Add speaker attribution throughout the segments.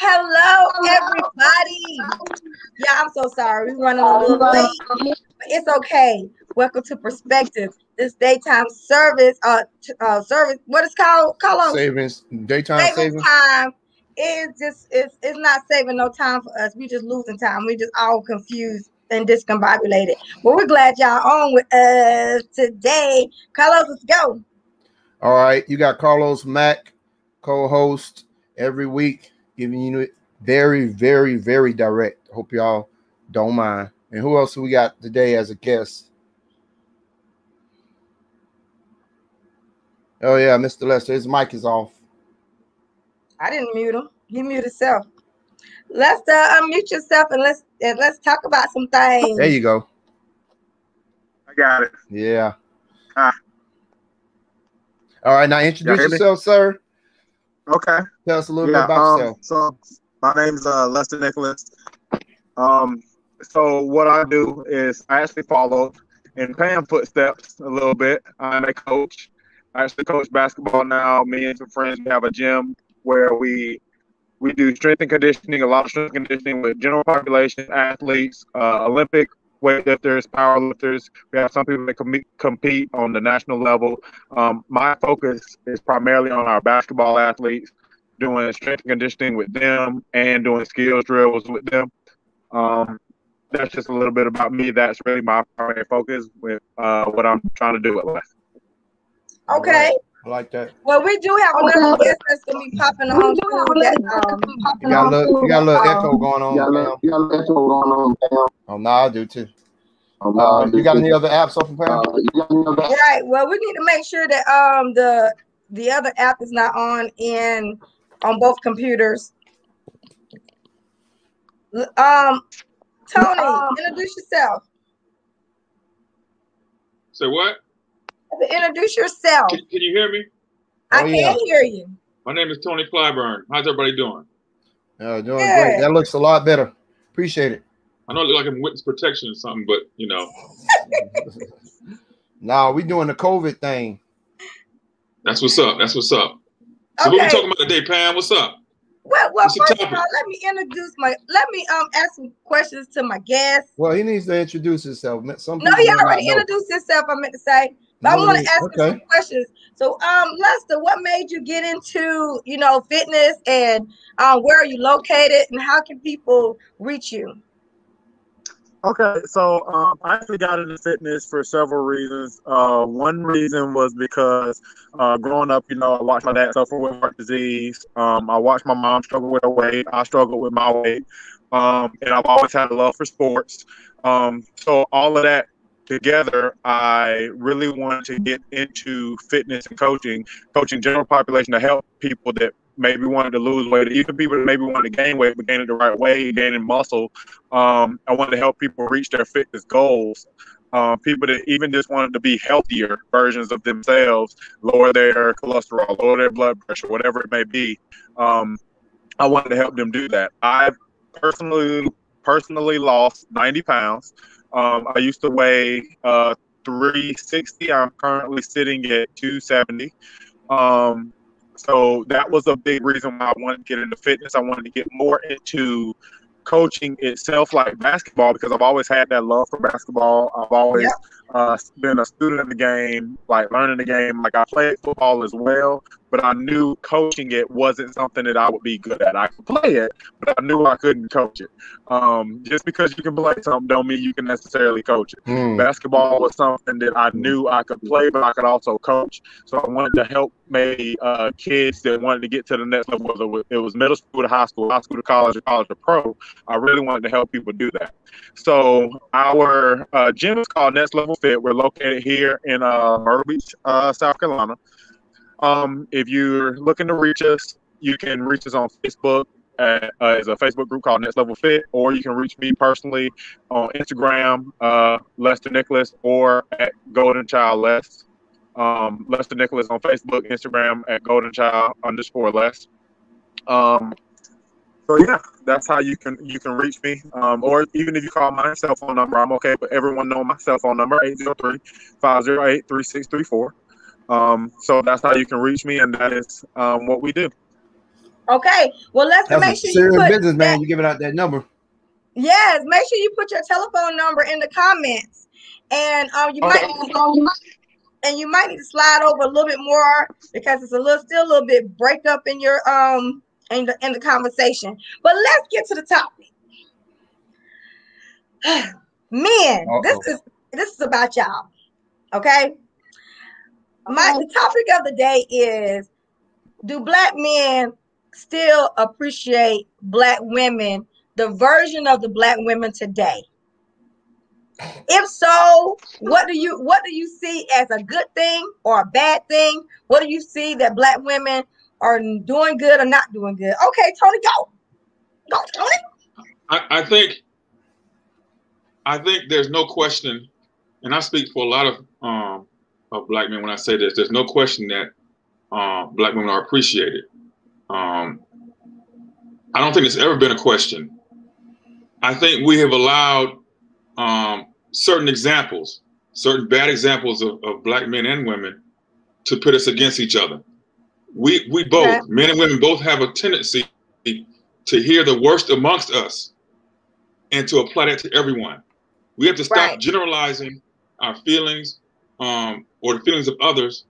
Speaker 1: Hello, everybody. Yeah, I'm so sorry. We're running a little late, but it's okay. Welcome to Perspective. This daytime service, service. What is called?
Speaker 2: Savings, daytime savings
Speaker 1: time. It's not saving no time for us. We just losing time. We just all confused and discombobulated. But we're glad y'all on with us today. Carlos, let's go.
Speaker 2: All right, you got Carlos Mack, co-host every week, giving you very, very, very direct. Hope y'all don't mind. And who else we got today as a guest? Oh yeah, Mr. Lester. His mic is off.
Speaker 1: I didn't mute him. He muted himself. Lester, unmute yourself and let's talk about some things.
Speaker 2: There you go.
Speaker 3: I got it.
Speaker 2: Yeah. All right, now introduce yourself, sir.
Speaker 3: Okay.
Speaker 2: Tell us a little bit about yourself.
Speaker 3: So my name's Lester Nicholas. So what I do is I actually follow in Pam's footsteps a little bit. I'm a coach. I actually coach basketball now. Me and some friends, we have a gym where we do strength and conditioning, a lot of strength and conditioning with general population athletes, Olympic weightlifters, powerlifters. We have some people that compete on the national level. My focus is primarily on our basketball athletes, doing strength and conditioning with them and doing skills drills with them. That's just a little bit about me. That's really my primary focus with what I'm trying to do at West.
Speaker 1: Okay.
Speaker 2: I like that.
Speaker 1: Well, we do have another guest that's gonna be popping on too.
Speaker 2: You got a little echo going on. You got a little echo going on, Pam. Oh, no, I do too. You got any other apps open, Pam?
Speaker 1: Right. Well, we need to make sure that the other app is not on both computers. Tony, introduce yourself.
Speaker 4: Say what?
Speaker 1: Introduce yourself.
Speaker 4: Can you hear me?
Speaker 1: I can hear you.
Speaker 4: My name is Tony Clyburn. How's everybody doing?
Speaker 2: Doing great. That looks a lot better. Appreciate it.
Speaker 4: I know I look like I'm in witness protection or something, but you know.
Speaker 2: No, we doing the COVID thing.
Speaker 4: That's what's up. That's what's up. So what we talking about today, Pam? What's up?
Speaker 1: Well, first of all, let me ask some questions to my guest.
Speaker 2: Well, he needs to introduce himself.
Speaker 1: No, he already introduced himself, I meant to say. But I want to ask you some questions. So, Lester, what made you get into, fitness, and where are you located, and how can people reach you?
Speaker 3: Okay, so I actually got into fitness for several reasons. One reason was because growing up, I watched my dad suffer with heart disease. I watched my mom struggle with her weight. I struggled with my weight. And I've always had a love for sports. So all of that together, I really wanted to get into fitness and coaching general population to help people that maybe wanted to lose weight, even people that maybe wanted to gain weight, but gain it the right way, gaining muscle. I wanted to help people reach their fitness goals. People that even just wanted to be healthier versions of themselves, lower their cholesterol, lower their blood pressure, whatever it may be. I wanted to help them do that. I personally lost 90 pounds. I used to weigh 360. I'm currently sitting at 270. So that was a big reason why I wanted to get into fitness. I wanted to get more into coaching itself, like basketball, because I've always had that love for basketball. I've always been a student of the game, like learning the game. Like I played football as well, but I knew coaching it wasn't something that I would be good at. I could play it, but I knew I couldn't coach it. Just because you can play something don't mean you can necessarily coach it. Basketball was something that I knew I could play, but I could also coach. So I wanted to help maybe kids that wanted to get to the next level. It was middle school to high school to college, college to pro. I really wanted to help people do that. So our gym is called Next Level Fit. We're located here in Myrtle Beach, South Carolina. If you're looking to reach us, you can reach us on Facebook. There's a Facebook group called Next Level Fit, or you can reach me personally on Instagram, Lester Nicholas, or at Golden Child Les. Lester Nicholas on Facebook, Instagram at Golden Child _Les. So yeah, that's how you can reach me. Or even if you call my cell phone number, I'm okay. But everyone know my cell phone number, 803-508-3634. So that's how you can reach me, and that is what we do.
Speaker 1: Okay. Well, let's make sure you put
Speaker 2: business, man. You giving out that number.
Speaker 1: Yes. Make sure you put your telephone number in the comments, and you might need to slide over a little bit more because it's still a little bit break up in your in the conversation. But let's get to the topic. Men, this is about y'all. Okay. The topic of the day is, do Black men still appreciate Black women, the version of the Black women today? If so, what do you see as a good thing or a bad thing? What do you see that Black women are doing good or not doing good? Okay, Tony, go, Tony.
Speaker 4: I think there's no question, and I speak for a lot of Black men when I say this. There's no question that Black women are appreciated. I don't think it's ever been a question. I think we have allowed certain bad examples of Black men and women to pit us against each other. We both, men and women, both have a tendency to hear the worst amongst us and to apply that to everyone. We have to stop generalizing our feelings or the feelings of others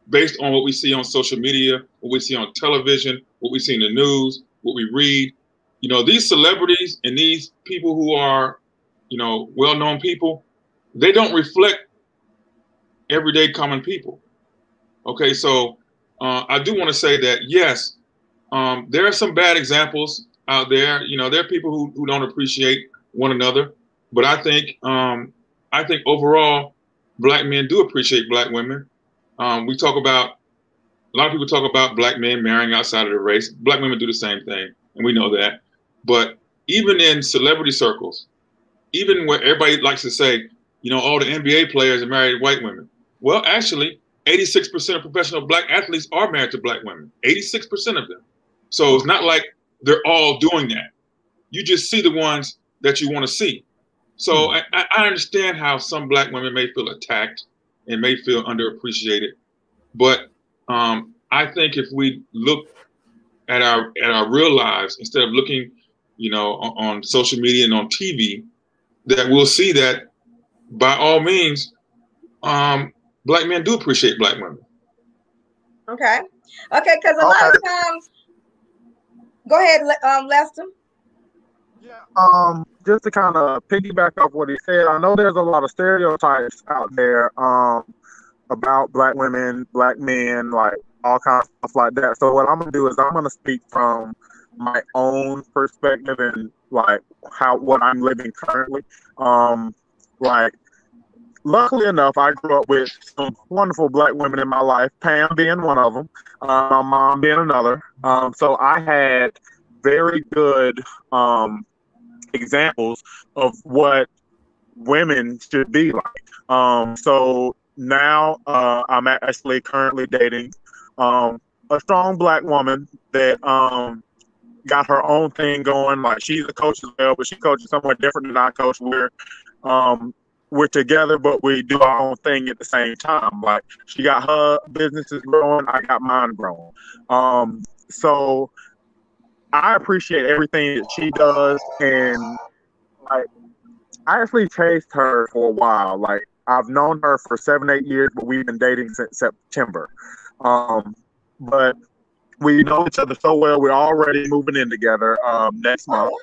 Speaker 4: based on what we see on social media, what we see on television, what we see in the news, what we read. You know, these celebrities and these people who are, you know, well-known people, they don't reflect everyday common people. Okay, so I do want to say that, yes, there are some bad examples out there. You know, there are people who don't appreciate one another. But I think overall, Black men do appreciate Black women. A lot of people talk about Black men marrying outside of the race. Black women do the same thing, and we know that. But even in celebrity circles, even where everybody likes to say, you know, all the NBA players are married to white women. Well, actually, 86% of professional Black athletes are married to Black women. 86% of them. So it's not like they're all doing that. You just see the ones that you want to see. So I understand how some Black women may feel attacked and may feel underappreciated. But I think if we look at our real lives instead of looking, you know, on social media and on TV, that we'll see that by all means, Black men do appreciate Black women.
Speaker 1: Okay, because a lot of times, go ahead, Lester.
Speaker 3: Yeah, just to kind of piggyback off what he said, I know there's a lot of stereotypes out there about Black women, Black men, like all kinds of stuff like that. So what I'm gonna do is I'm gonna speak from my own perspective and like what I'm living currently. Like, luckily enough, I grew up with some wonderful Black women in my life, Pam being one of them, my mom being another. So I had very good examples of what women should be like. So now I'm actually currently dating a strong Black woman that got her own thing going. Like, she's a coach as well, but she coaches somewhat different than I coach. We're together, but we do our own thing at the same time. Like, she got her businesses growing, I got mine growing. So I appreciate everything that she does, and like, I actually chased her for a while. Like, I've known her for 7-8 years, but we've been dating since September. But we know each other so well. We're already moving in together next month,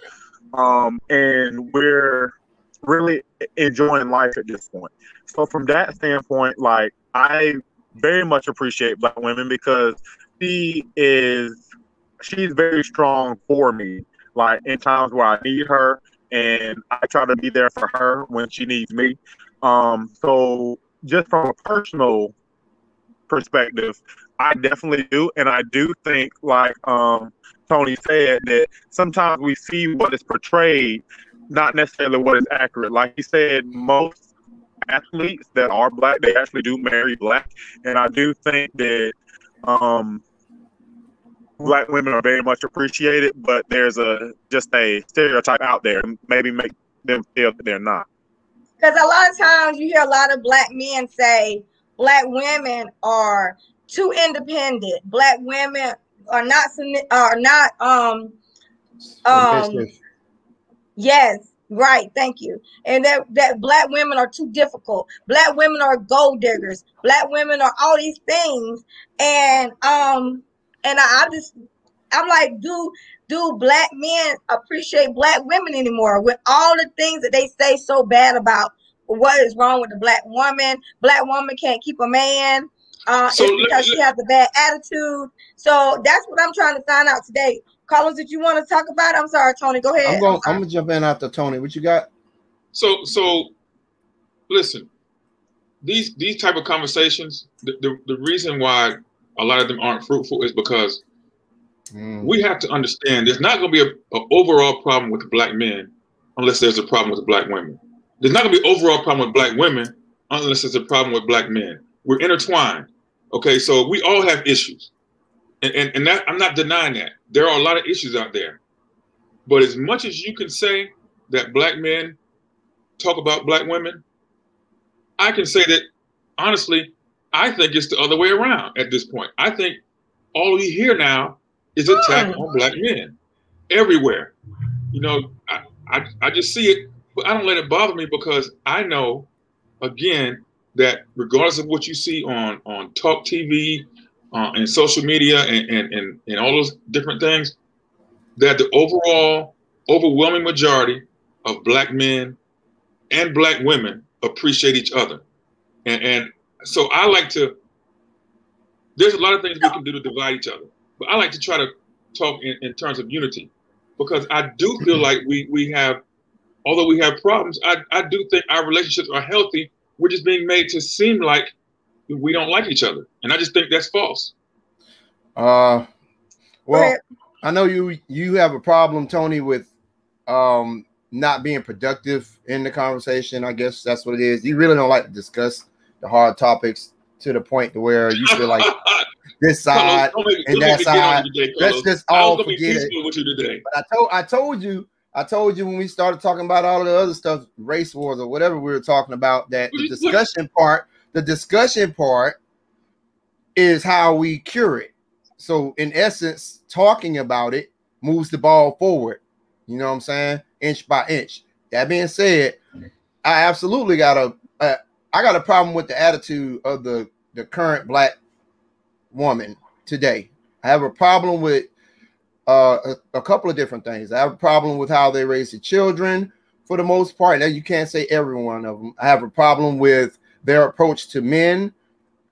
Speaker 3: and we're really enjoying life at this point. So from that standpoint, like, I very much appreciate Black women because she's very strong for me, like in times where I need her, and I try to be there for her when she needs me. So just from a personal perspective, I definitely do. And I do think, like Tony said, that sometimes we see what is portrayed, not necessarily what is accurate. Like he said, most athletes that are Black, they actually do marry Black. And I do think that Black women are very much appreciated, but there's just a stereotype out there, maybe make them feel that they're not.
Speaker 1: Because a lot of times you hear a lot of Black men say Black women are too independent. Black women yes, right, thank you. And that black women are too difficult. Black women are gold diggers. Black women are all these things. And I'm like, do black men appreciate black women anymore with all the things that they say so bad about what is wrong with the black woman? Black woman can't keep a man. It's because she has a bad attitude. So that's what I'm trying to find out today. Carlos, did you want to talk about it? I'm sorry, Tony. Go ahead.
Speaker 2: I'm gonna jump in after Tony. What you got?
Speaker 4: So listen, these type of conversations, the reason why a lot of them aren't fruitful is because we have to understand there's not going to be an overall problem with black men unless there's a problem with black women. There's not going to be an overall problem with black women unless there's a problem with black men. We're intertwined. Okay, so we all have issues. And that, I'm not denying that. There are a lot of issues out there. But as much as you can say that black men talk about black women, I can say that, honestly, I think it's the other way around at this point. I think all we hear now is attack on black men everywhere. You know, I just see it, but I don't let it bother me because I know, again, that regardless of what you see on Talk TV, and social media and all those different things, that the overwhelming majority of black men and black women appreciate each other. And so I like to, there's a lot of things we can do to divide each other, but I like to try to talk in terms of unity, because I do feel like we have, although we have problems, I do think our relationships are healthy. We're just being made to seem like we don't like each other. And I just think that's false.
Speaker 2: Well, I know you have a problem, Tony, with not being productive in the conversation. I guess that's what it is. You really don't like to discuss the hard topics to the point to where you feel like this side and that side. Let's just all forget it. But I told you when we started talking about all of the other stuff, race wars or whatever we were talking about, that the discussion part is how we cure it. So in essence, talking about it moves the ball forward. You know what I'm saying? Inch by inch. That being said, I absolutely got a problem with the attitude of the current black woman today. I have a problem with a couple of different things. I have a problem with how they raise the children for the most part. Now, you can't say every one of them. I have a problem with their approach to men,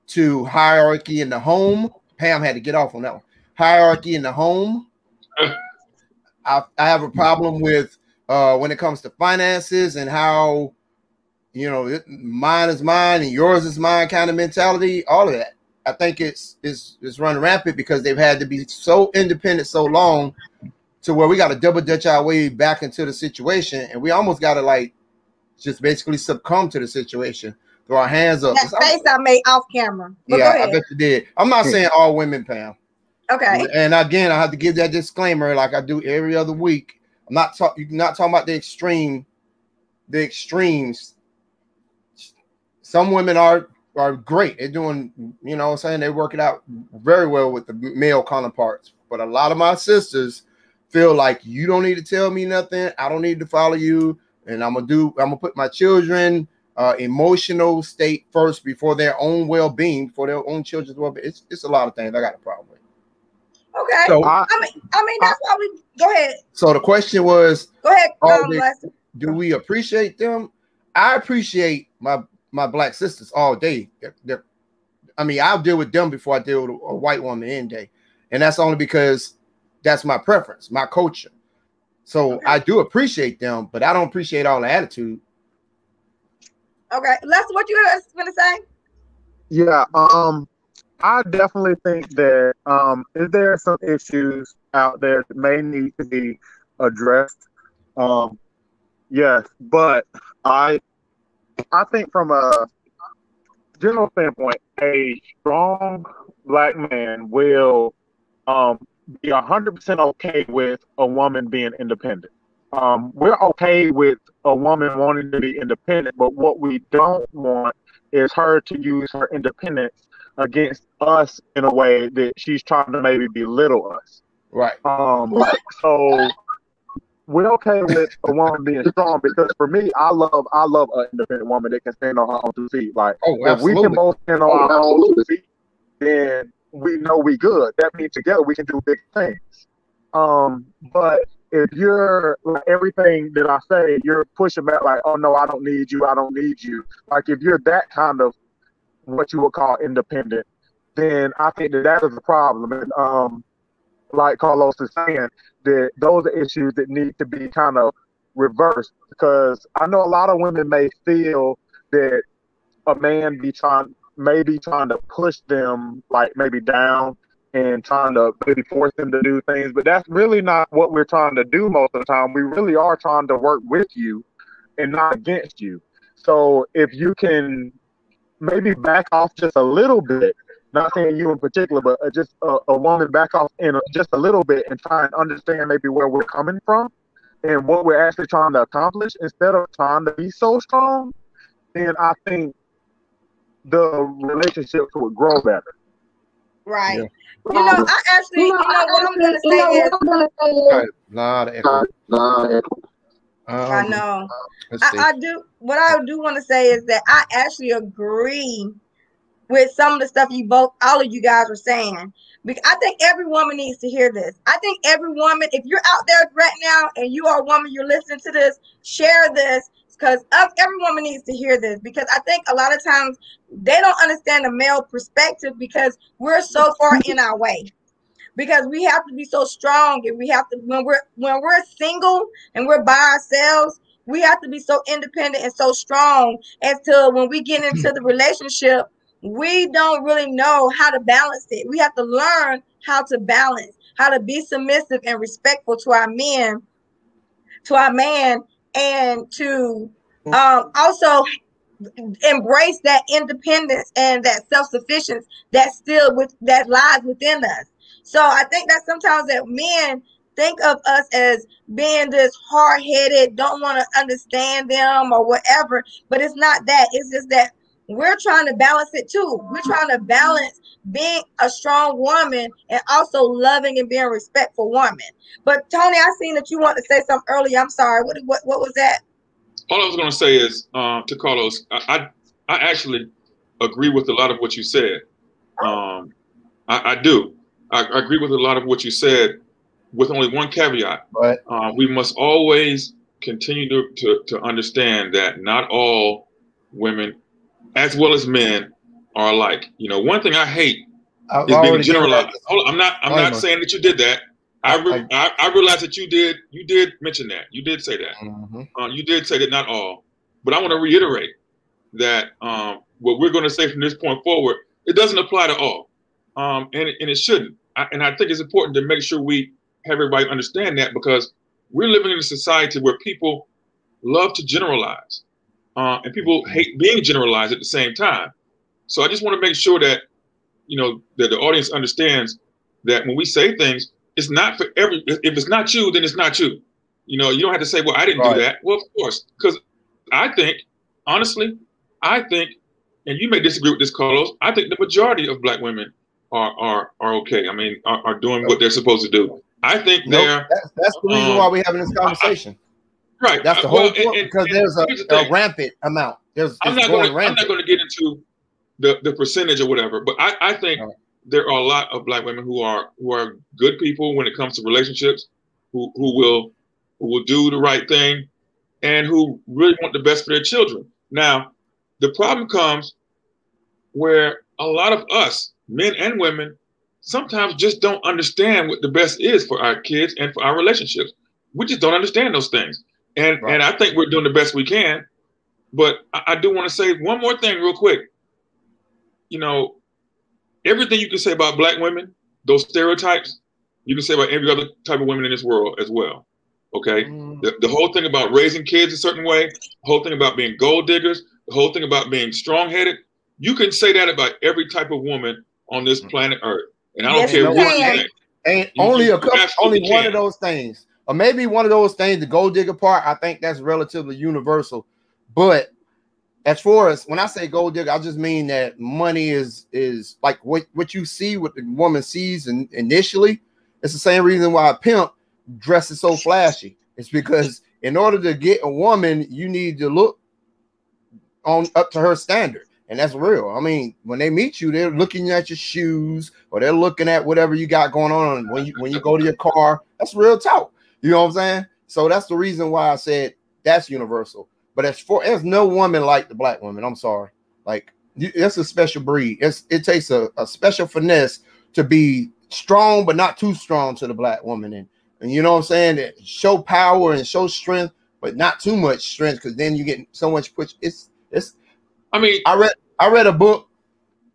Speaker 2: to hierarchy in the home. Pam had to get off on that one. Hierarchy in the home. I have a problem with when it comes to finances and how, you know, mine is mine and yours is mine kind of mentality. All of that. I think it's run rampant because they've had to be so independent so long to where we got to double dutch our way back into the situation, and we almost got to like just basically succumb to the situation, throw our hands up.
Speaker 1: That face I made off camera. But
Speaker 2: yeah, I bet you did. I'm not saying all women, Pam.
Speaker 1: Okay.
Speaker 2: And again, I have to give that disclaimer like I do every other week. I'm not talking about the extremes. Some women are great. They're doing, you know what I'm saying? They work it out very well with the male counterparts. But a lot of my sisters feel like you don't need to tell me nothing. I don't need to follow you. And I'm gonna put my children emotional state first before their own well-being, for their own children's well-being. It's a lot of things I got a problem with.
Speaker 1: Okay. So I mean that's why we go ahead.
Speaker 2: So the question was,
Speaker 1: go ahead.
Speaker 2: Do we appreciate them? I appreciate my black sisters all day. I mean, I'll deal with them before I deal with a white woman any day. And that's only because that's my preference, my culture. So okay. I do appreciate them, but I don't appreciate all the attitude.
Speaker 1: Okay. Lester, what you going to say?
Speaker 3: Yeah. I definitely think that if there are some issues out there that may need to be addressed, yes, but I think from a general standpoint, a strong black man will be 100% okay with a woman being independent. We're okay with a woman wanting to be independent, but what we don't want is her to use her independence against us in a way that she's trying to maybe belittle us.
Speaker 2: Right.
Speaker 3: So we're okay with a woman being strong, because for me, I love an independent woman that can stand on her own 2 feet. Like, if we can both stand on our own 2 feet, then we know we good. That means together we can do big things. But if you're like everything that I say, you're pushing back like, oh no, I don't need you. Like, if you're that kind of what you would call independent, then I think that is a problem. And like Carlos is saying, that those are issues that need to be kind of reversed, because I know a lot of women may feel that a man may be trying to push them, like maybe down, and trying to maybe force them to do things, but that's really not what we're trying to do most of the time. We really are trying to work with you and not against you. So if you can maybe back off just a little bit, not saying you in particular, but just a woman back off just a little bit and try and understand maybe where we're coming from and what we're actually trying to accomplish, instead of trying to be so strong, then I think the relationships would grow better.
Speaker 1: Right. Yeah. You know, I actually, what I'm going to say is, I know. I do. What I do want to say is that I actually agree with some of the stuff all of you guys are saying. Because I think every woman needs to hear this. I think every woman, if you're out there right now and you are a woman, you're listening to this, share this, because every woman needs to hear this. Because I think a lot of times they don't understand the male perspective, because we're so far in our way. Because we have to be so strong, and we have to, when we're single and we're by ourselves, we have to be so independent and so strong, as to when we get into the relationship, we don't really know how to balance it. We have to learn how to balance, how to be submissive and respectful to our man, and to also embrace that independence and that self-sufficiency that lies within us. So I think that sometimes that men think of us as being this hard-headed, don't want to understand them or whatever, but it's not that. It's just that we're trying to balance it too. We're trying to balance being a strong woman and also loving and being a respectful woman. But Tony, I seen that you wanted to say something earlier. I'm sorry. What was that?
Speaker 4: All I was going to say is to Carlos, I actually agree with a lot of what you said. I do. I agree with a lot of what you said, with only one caveat.
Speaker 2: Right.
Speaker 4: We must always continue to understand that not all women, as well as men, are alike. You know, one thing I hate is being generalized. I'm not saying that you did that. I realize that you did mention that. You did say that. Mm-hmm. You did say that not all. But I want to reiterate that what we're going to say from this point forward, it doesn't apply to all. And it shouldn't. And I think it's important to make sure we have everybody understand that, because we're living in a society where people love to generalize. And people hate being generalized at the same time. So I just want to make sure that, that the audience understands that when we say things, it's not for if it's not you, then it's not you. You don't have to say, well, I didn't do that. Well, of course, because I think, honestly, and you may disagree with this, Carlos, I think the majority of Black women are okay. I mean, are doing what they're supposed to do. I think
Speaker 2: that's the reason why we're having this conversation.
Speaker 4: Right.
Speaker 2: That's the whole point, because there's a rampant amount.
Speaker 4: I'm not going to get into the percentage or whatever, but I think there are a lot of Black women who are good people when it comes to relationships, who will do the right thing, and who really want the best for their children. Now, the problem comes where a lot of us, men and women, sometimes just don't understand what the best is for our kids and for our relationships. We just don't understand those things. And I think we're doing the best we can. But I do want to say one more thing real quick. Everything you can say about Black women, those stereotypes, you can say about every other type of women in this world as well. Okay? The whole thing about raising kids a certain way, the whole thing about being gold diggers, the whole thing about being strong-headed, you can say that about every type of woman on this planet Earth. And I don't care what you think.
Speaker 2: And only one of those things. Or maybe one of those things, the gold digger part, I think that's relatively universal. But as far as when I say gold digger, I just mean that money is like what you see, what the woman sees, and initially, it's the same reason why a pimp dresses so flashy. It's because in order to get a woman, you need to look on up to her standard, and that's real. I mean, when they meet you, they're looking at your shoes or they're looking at whatever you got going on. When you go to your car, that's real talk. You know what I'm saying? So that's the reason why I said that's universal. But there's no woman like the black woman. I'm sorry. Like, it's a special breed. It takes a special finesse to be strong, but not too strong to the black woman. And you know what I'm saying? It show power and show strength, but not too much strength, because then you get so much push. I mean, I read a book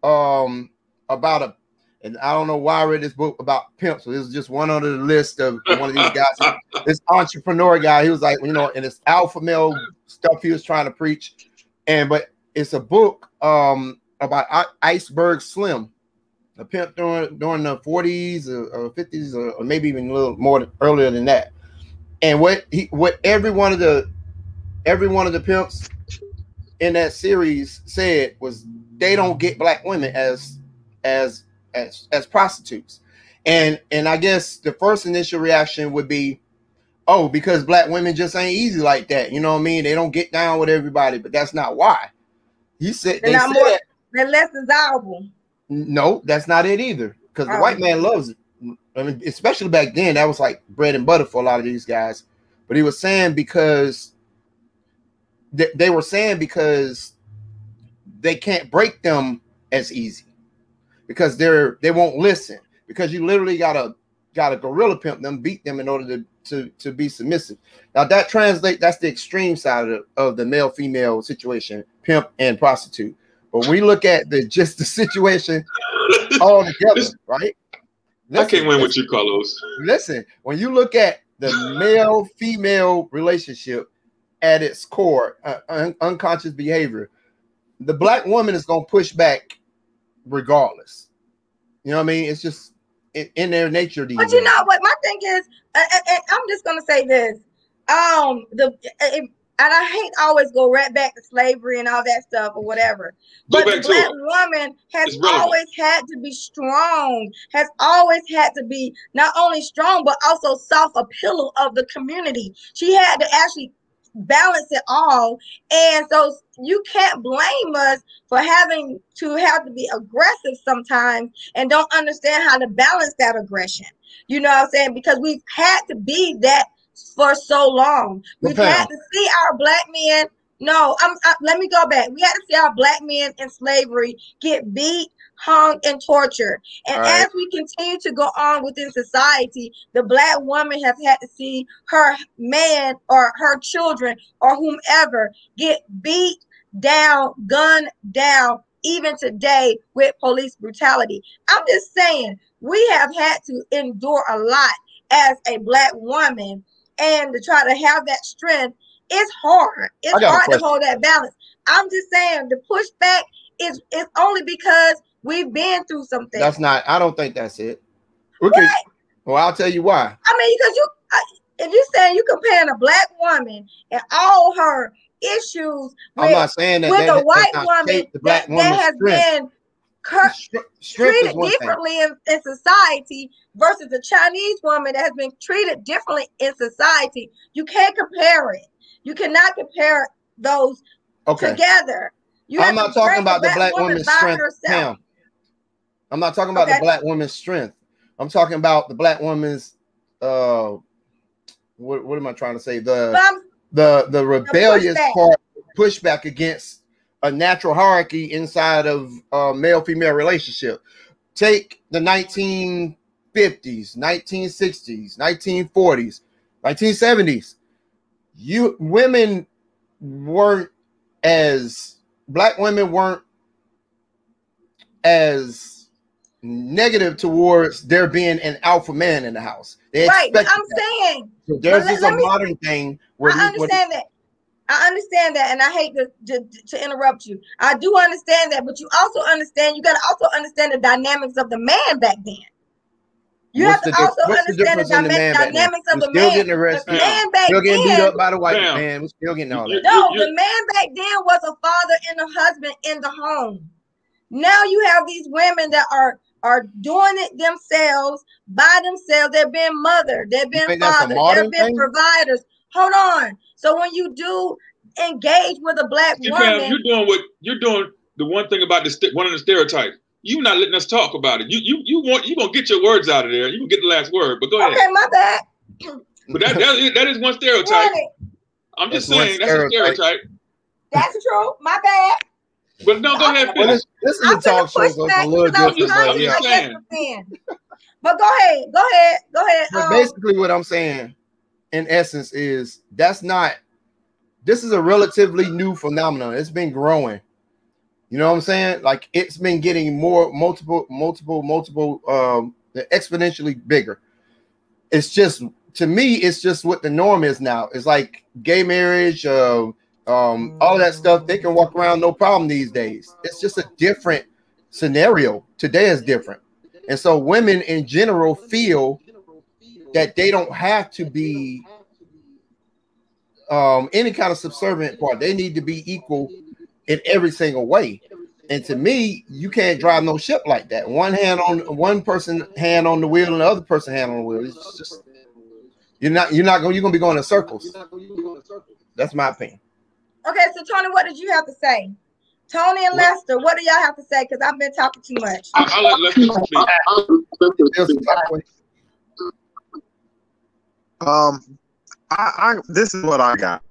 Speaker 2: about and I don't know why I read this book about pimps. So this is just one on the list of one of these guys. This entrepreneur guy, he was like, you know, and it's alpha male stuff he was trying to preach. But it's a book about Iceberg Slim, a pimp during the 40s or 50s or maybe even a little more earlier than that. And what every one of the pimps in that series said was they don't get black women as prostitutes. And I guess the first initial reaction would be, oh, because black women just ain't easy like that. You know what I mean? They don't get down with everybody, but that's not why.
Speaker 1: They're less desirable.
Speaker 2: No, that's not it either. Because the white man loves it. I mean, especially back then, that was like bread and butter for a lot of these guys. But he was saying because they were saying because they can't break them as easy, because they won't listen, because you literally gotta gorilla pimp them, beat them in order to be submissive. Now that that's the extreme side of the male female situation, pimp and prostitute. But we look at the situation all together, right?
Speaker 4: I can't win with you, Carlos.
Speaker 2: Listen, when you look at the male female relationship at its core, unconscious behavior, the black woman is going to push back regardless. You know what I mean? It's just in their nature.
Speaker 1: But you know what? My thing is, and I'm just going to say this. And I hate always go right back to slavery and all that stuff or whatever. But the black woman has always had to be strong, has always had to be not only strong, but also soft, a pillar of the community. She had to actually balance it all. And so you can't blame us for having to be aggressive sometimes and don't understand how to balance that aggression. You know what I'm saying? Because we've had to be that for so long. We've had to see our black men. Let me go back. We had to see our black men in slavery get beat, hung, and tortured. And as we continue to go on within society, the black woman has had to see her man or her children or whomever get beat down, gunned down, even today with police brutality. I'm just saying, we have had to endure a lot as a black woman. And to try to have that strength, it's hard. It's hard to hold that balance. I'm just saying the pushback is only because we've been through something.
Speaker 2: That's not. I don't think that's it. Okay. Well, I'll tell you why.
Speaker 1: I mean, because if you're saying you comparing a black woman and all her issues,
Speaker 2: I'm not saying that
Speaker 1: with a white woman that has been treated differently in society versus a Chinese woman that has been treated differently in society. You can't compare it. You cannot compare those together.
Speaker 2: I'm not talking about the black woman's strength, Pam. I'm not talking about the black woman's strength. I'm talking about the black woman's what am I trying to say? The rebellious part, pushback against a natural hierarchy inside of a male-female relationship. Take the 1950s, 1960s, 1940s, 1970s. Black women weren't as negative towards there being an alpha man in the house.
Speaker 1: Right, but I'm saying
Speaker 2: so there's just a modern thing where
Speaker 1: I understand that. I understand that, and I hate to interrupt you. I do understand that, but you also understand, you got to also understand the dynamics of the man back then. You have to also understand the dynamics of the man.
Speaker 2: Still getting arrested.
Speaker 1: The man back
Speaker 2: still getting
Speaker 1: then,
Speaker 2: beat up by the white man. We're still getting all that.
Speaker 1: No, the man back then was a father and a husband in the home. Now you have these women that are doing it themselves, by themselves. They're being mother, they're being fathers, they're being providers. Hold on. So when you do engage with a black woman,
Speaker 4: you're doing the one thing about one of the stereotypes. You're not letting us talk about it. You gonna get your words out of there. You can get the last word, but go ahead.
Speaker 1: Okay, my bad.
Speaker 4: But that is one stereotype. I'm just saying that's a stereotype.
Speaker 1: That's true. My bad.
Speaker 4: But no, go ahead.
Speaker 2: This is a talk show, so it's a little different.
Speaker 4: I'm just saying.
Speaker 1: But go ahead.
Speaker 2: But basically, what I'm saying, in essence, is this is a relatively new phenomenon. It's been growing. You know what I'm saying? Like it's been getting multiple, exponentially bigger. It's just, to me, it's just what the norm is now. It's like gay marriage, all of that stuff. They can walk around no problem these days. It's just a different scenario. Today is different. And so women in general feel that they don't have to be any kind of subservient part. They need to be equal in every single way. And to me, you can't drive no ship like that. One person hand on the wheel and the other person hand on the wheel. It's just you're gonna be going in circles. That's my opinion.
Speaker 1: Okay, so Tony, what did you have to say? Tony and Lester, what do y'all have to say? Because I've been talking too much.
Speaker 4: I'll let Lester
Speaker 3: speak. This is what I got.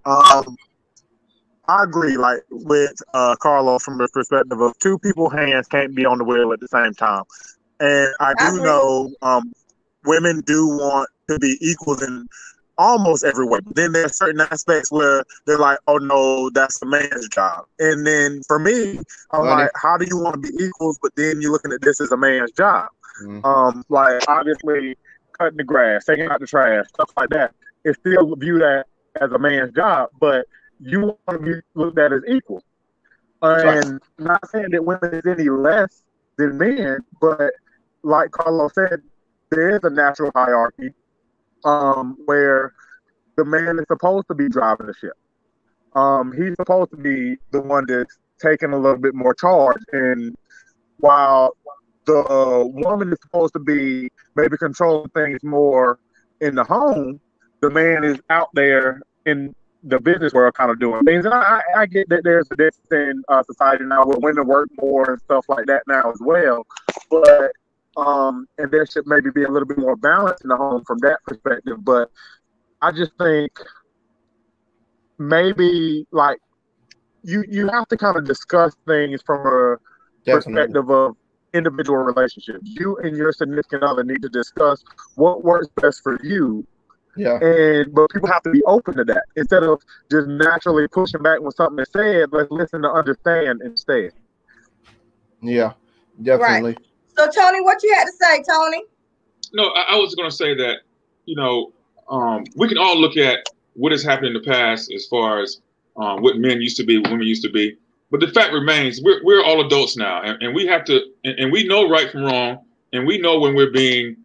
Speaker 3: I agree, like with Carlos, from the perspective of two people's hands can't be on the wheel at the same time, and I do know women do want to be equals in almost every way. But then there are certain aspects where they're like, "Oh no, that's a man's job." And then for me, I'm like, "How do you want to be equals?" But then you're looking at this as a man's job. Like obviously cutting the grass, taking out the trash, stuff like that. It's still viewed as a man's job, but you want to be looked at as equal. And not saying that women is any less than men, but like Carlos said, there is a natural hierarchy where the man is supposed to be driving the ship. He's supposed to be the one that's taking a little bit more charge. And while the woman is supposed to be maybe controlling things more in the home, the man is out there in the business world kind of doing things. And I get that there's a difference in society now where women work more and stuff like that now as well. But and there should maybe be a little bit more balance in the home from that perspective. But I just think maybe like you have to kind of discuss things from a perspective of individual relationships. You and your significant other need to discuss what works best for you.
Speaker 2: Yeah.
Speaker 3: But people have to be open to that. Instead of just naturally pushing back when something is said, let's listen to understand instead.
Speaker 2: Yeah, definitely.
Speaker 1: Right. So Tony, what you had to say, Tony?
Speaker 4: No, I was going to say that, we can all look at what has happened in the past as far as what men used to be, what women used to be. But the fact remains, we're all adults now, and we have to, and we know right from wrong, and we know when we're being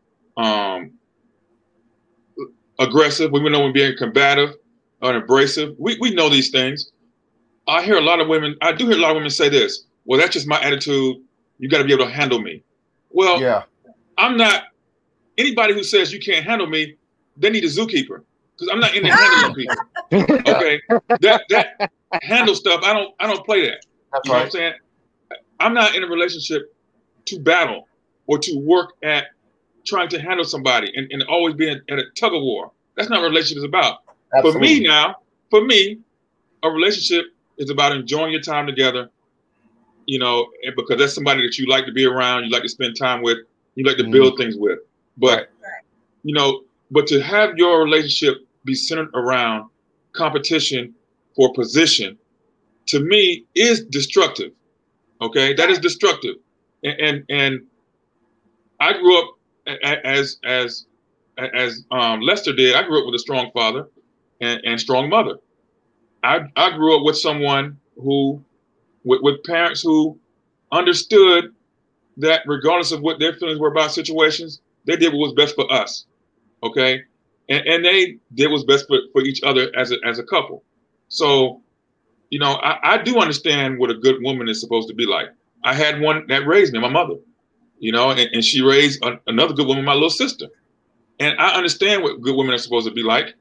Speaker 4: aggressive, we know when being combative or abrasive. We know these things. I do hear a lot of women say this, well, that's just my attitude. You got to be able to handle me. Well, yeah. I'm not, anybody who says you can't handle me, they need a zookeeper, because I'm not into handling people. Okay. That handle stuff, I don't play that.
Speaker 2: That's
Speaker 4: you know what I'm saying? I'm not in a relationship to battle or to work at trying to handle somebody and always being at a tug of war. That's not what a relationship is about. Absolutely. For me, a relationship is about enjoying your time together, because that's somebody that you like to be around, you like to spend time with, you like to build things with. But, but to have your relationship be centered around competition for position, to me, is destructive. Okay, that is destructive. And I grew up as Lester did. I grew up with a strong father and strong mother. I grew up with someone who, with parents who understood that regardless of what their feelings were about situations, They did what was best for us, okay? And they did what's best for each other as a couple. So, you know, I do understand what a good woman is supposed to be like. I had one that raised me, my mother, you know, and she raised another good woman, my little sister. And I understand what good women are supposed to be like.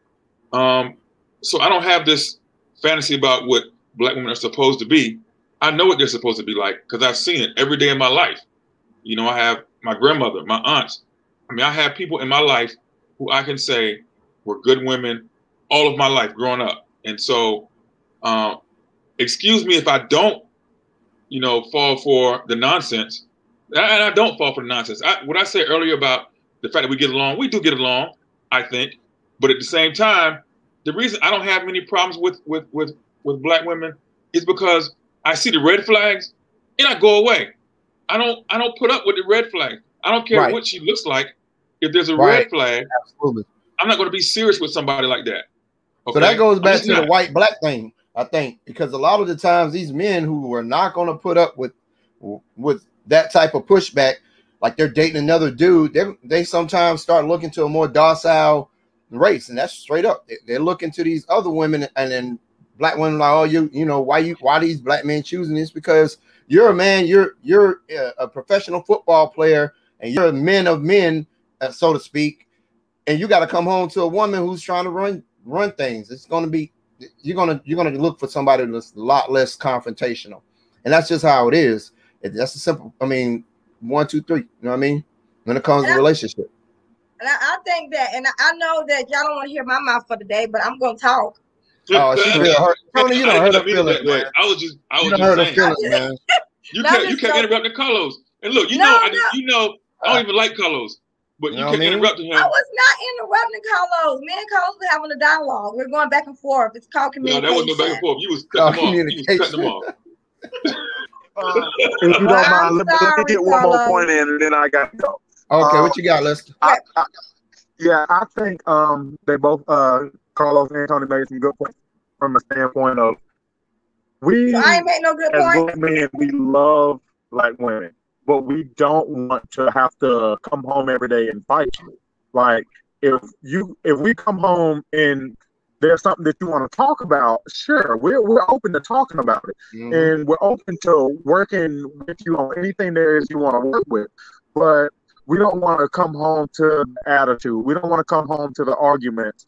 Speaker 4: So I don't have this fantasy about what Black women are supposed to be. I know what they're supposed to be like because I've seen it every day in my life. You know, I have my grandmother, my aunts. I mean, I have people in my life who I can say were good women all of my life growing up. And so, excuse me if I don't, you know, fall for the nonsense. And I don't fall for the nonsense. What I said earlier about the fact that we get along, we do get along, I think. But at the same time, the reason I don't have many problems with Black women is because I see the red flags and I go away. I don't put up with the red flag. I don't care what she looks like. If there's a red flag, absolutely, I'm not going to be serious with somebody like that. Okay?
Speaker 2: So that goes back to the white-black thing, I think, because a lot of the times these men who are not going to put up with that type of pushback, like they're dating another dude, they sometimes start looking to a more docile race, and that's straight up. They're looking to these other women, and then Black women like, oh, you know, why these Black men choosing this? Because you're a man, you're a professional football player, and you're a man of men, so to speak, and you got to come home to a woman who's trying to run things. It's going to be you're gonna look for somebody that's a lot less confrontational, and that's just how it is. That's a simple. I mean, 1, 2, 3. You know what I mean? When it comes to relationship.
Speaker 1: And I think that, and I know that y'all don't want to hear my mouth for the day, but I'm gonna talk.
Speaker 2: Oh, she feel hurt. Tony, you don't hurt her feelings, man.
Speaker 4: I was just saying.
Speaker 2: Man.
Speaker 4: You kept interrupting Carlos. And look, I don't even like Carlos, but you kept interrupting him.
Speaker 1: I was not interrupting Carlos. Me and Carlos were having a dialogue. We're going back and forth. It's called communication.
Speaker 4: No, that wasn't no back and forth. You was cutting them off.
Speaker 3: If you don't mind, let me get one more point in, and then I got to go.
Speaker 2: Okay, what you got, Lester?
Speaker 3: I think they both, Carlos and Tony, made some good points from a standpoint of
Speaker 1: I ain't made no good
Speaker 3: point. As Black men, we love Black women, but we don't want to have to come home every day and fight you. Like if we come home and there's something that you want to talk about, sure, we're open to talking about it, and we're open to working with you on anything there is you want to work with, but we don't want to come home to the attitude. We don't want to come home to the arguments.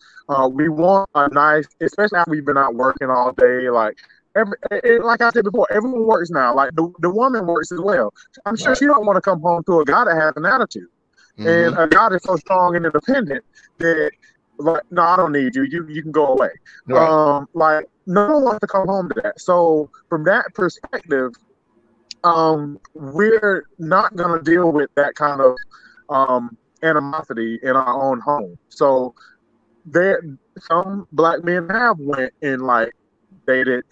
Speaker 3: We want a nice, especially after we've been out working all day. Like I said before, everyone works now. Like the woman works as well. I'm sure she don't want to come home to a guy that has an attitude, and a guy that's so strong and independent that, like, no, I don't need you. You can go away. Right. Like no one wants to come home to that. So from that perspective, we're not going to deal with that kind of animosity in our own home. So some Black men have went and like dated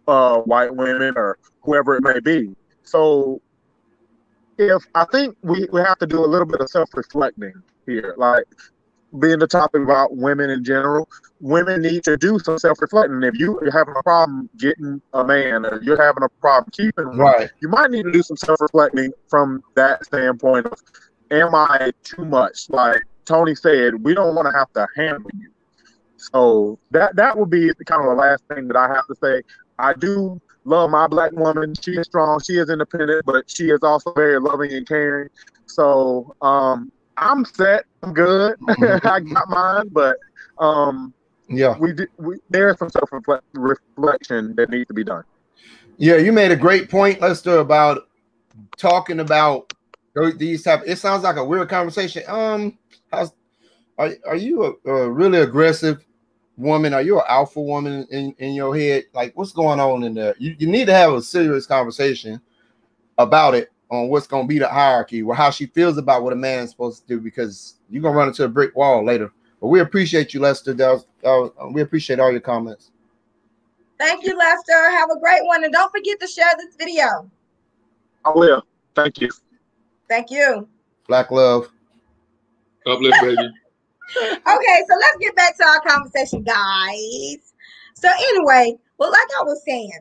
Speaker 3: white women or whoever it may be. So I think we have to do a little bit of self-reflecting here, like being the topic about women in general. Women need to do some self-reflecting. If you're having a problem getting a man, or you're having a problem keeping one, you might need to do some self-reflecting from that standpoint of, am I too much? Like Tony said, we don't want to have to handle you. So that would be kind of the last thing that I have to say. I do love my Black woman. She is strong. She is independent, but she is also very loving and caring. So I'm set. I'm good. I got mine, but there's some self-reflection that needs to be done.
Speaker 2: Yeah, you made a great point, Lester, about talking about these type. It sounds like a weird conversation. Are you a really aggressive woman? Are you an alpha woman in your head? Like, what's going on in there? You need to have a serious conversation about it, on what's going to be the hierarchy, or how she feels about what a man is supposed to do, because you're going to run into a brick wall later. But we appreciate you, Lester. We appreciate all your comments.
Speaker 1: Thank you, Lester. Have a great one. And don't forget to share this video.
Speaker 3: I will. Thank you.
Speaker 1: Thank you.
Speaker 2: Black love.
Speaker 4: Uplift, baby.
Speaker 1: Okay, so let's get back to our conversation, guys. So anyway, well, like I was saying,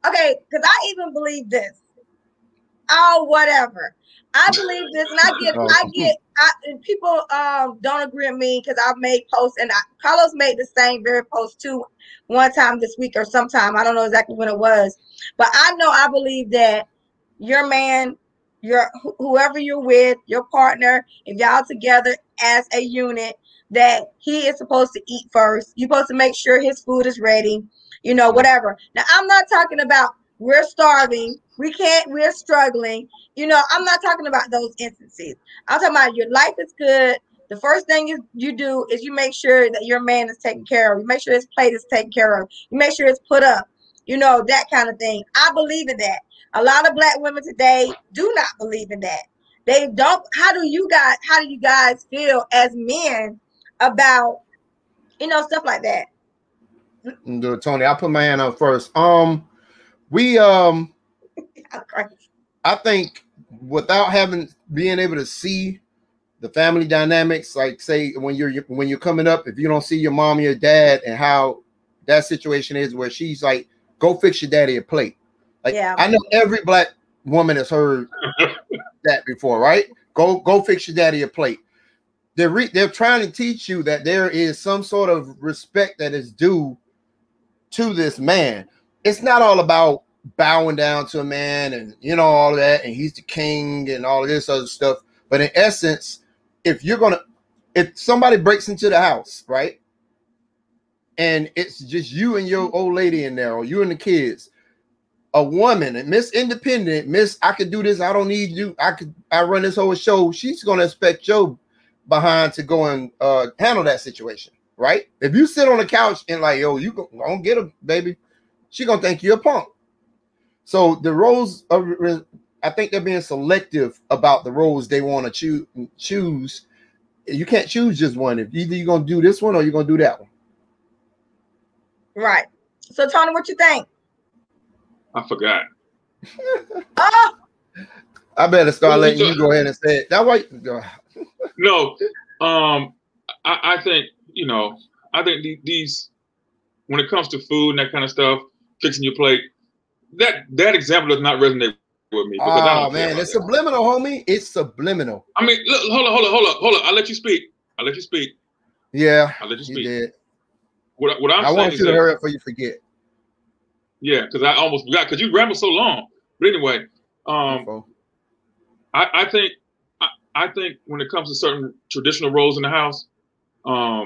Speaker 1: okay, because I even believe this. Oh, whatever. I believe this, and and people don't agree with me because I've made posts, and Carlos made the same very post too one time this week or sometime. I don't know exactly when it was, but I believe that your man, whoever you're with, your partner, if y'all together as a unit, that he is supposed to eat first. You're supposed to make sure his food is ready, you know, whatever. Now, I'm not talking about we're starving, we're struggling. You know, I'm not talking about those instances. I'm talking about your life is good. The first thing you do is you make sure that your man is taken care of. You make sure his plate is taken care of. You make sure it's put up, you know, that kind of thing. I believe in that. A lot of Black women today do not believe in that. They don't. How do you guys feel as men about, you know, stuff like that?
Speaker 2: Tony, I'll put my hand up first. I think without being able to see the family dynamics, like say when you're coming up, if you don't see your mom or your dad and how that situation is where she's like, go fix your daddy a plate. Like, yeah. I know every Black woman has heard that before, right? Go fix your daddy a plate. They're trying to teach you that there is some sort of respect that is due to this man. It's not all about bowing down to a man and, you know, all of that, and he's the king and all of this other stuff. But in essence, if somebody breaks into the house, right, and it's just you and your old lady in there, or you and the kids, a woman, and Miss Independent, Miss I could do this, I don't need you, I run this whole show, she's gonna expect your behind to go and handle that situation, right? If you sit on the couch and like, yo, you don't get her, baby, she gonna think you're a punk. So the roles are, I think they're being selective about the roles they want to choose. You can't choose just one. If either you're gonna do this one or you're gonna do that one.
Speaker 1: Right. So Tony, what you think?
Speaker 4: I forgot.
Speaker 2: I better start letting you go ahead and say it. That way.
Speaker 4: No, I think, you know, I think these, when it comes to food and that kind of stuff, fixing your plate, that example does not resonate with me.
Speaker 2: Oh man, it's subliminal, homie. It's subliminal.
Speaker 4: I mean, look, hold on. I'll let you speak.
Speaker 2: Yeah,
Speaker 4: I'll let you speak.
Speaker 2: You did.
Speaker 4: What I'm
Speaker 2: I want you to hurry up before you forget.
Speaker 4: Yeah, because I almost forgot because you rambled so long. But anyway, I think when it comes to certain traditional roles in the house, I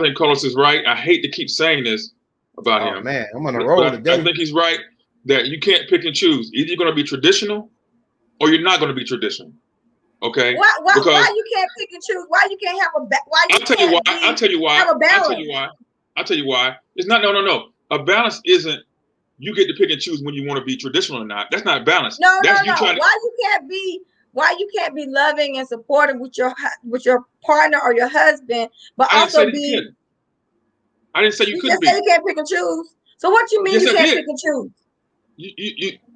Speaker 4: think Carlos is right. I hate to keep saying this about him.
Speaker 2: Man, I'm on a roll today.
Speaker 4: I think he's right that you can't pick and choose. Either you're going to be traditional or you're not going to be traditional. Okay.
Speaker 1: Why you can't pick and choose? Why you can't have a
Speaker 4: I'll tell you why. It's not. No. A balance isn't you get to pick and choose when you want to be traditional or not. That's not balance.
Speaker 1: No. Why you can't be loving and supportive with your partner or your husband, but also be.
Speaker 4: I didn't say you couldn't be.
Speaker 1: You can't pick and choose. So what you mean you can't pick and choose?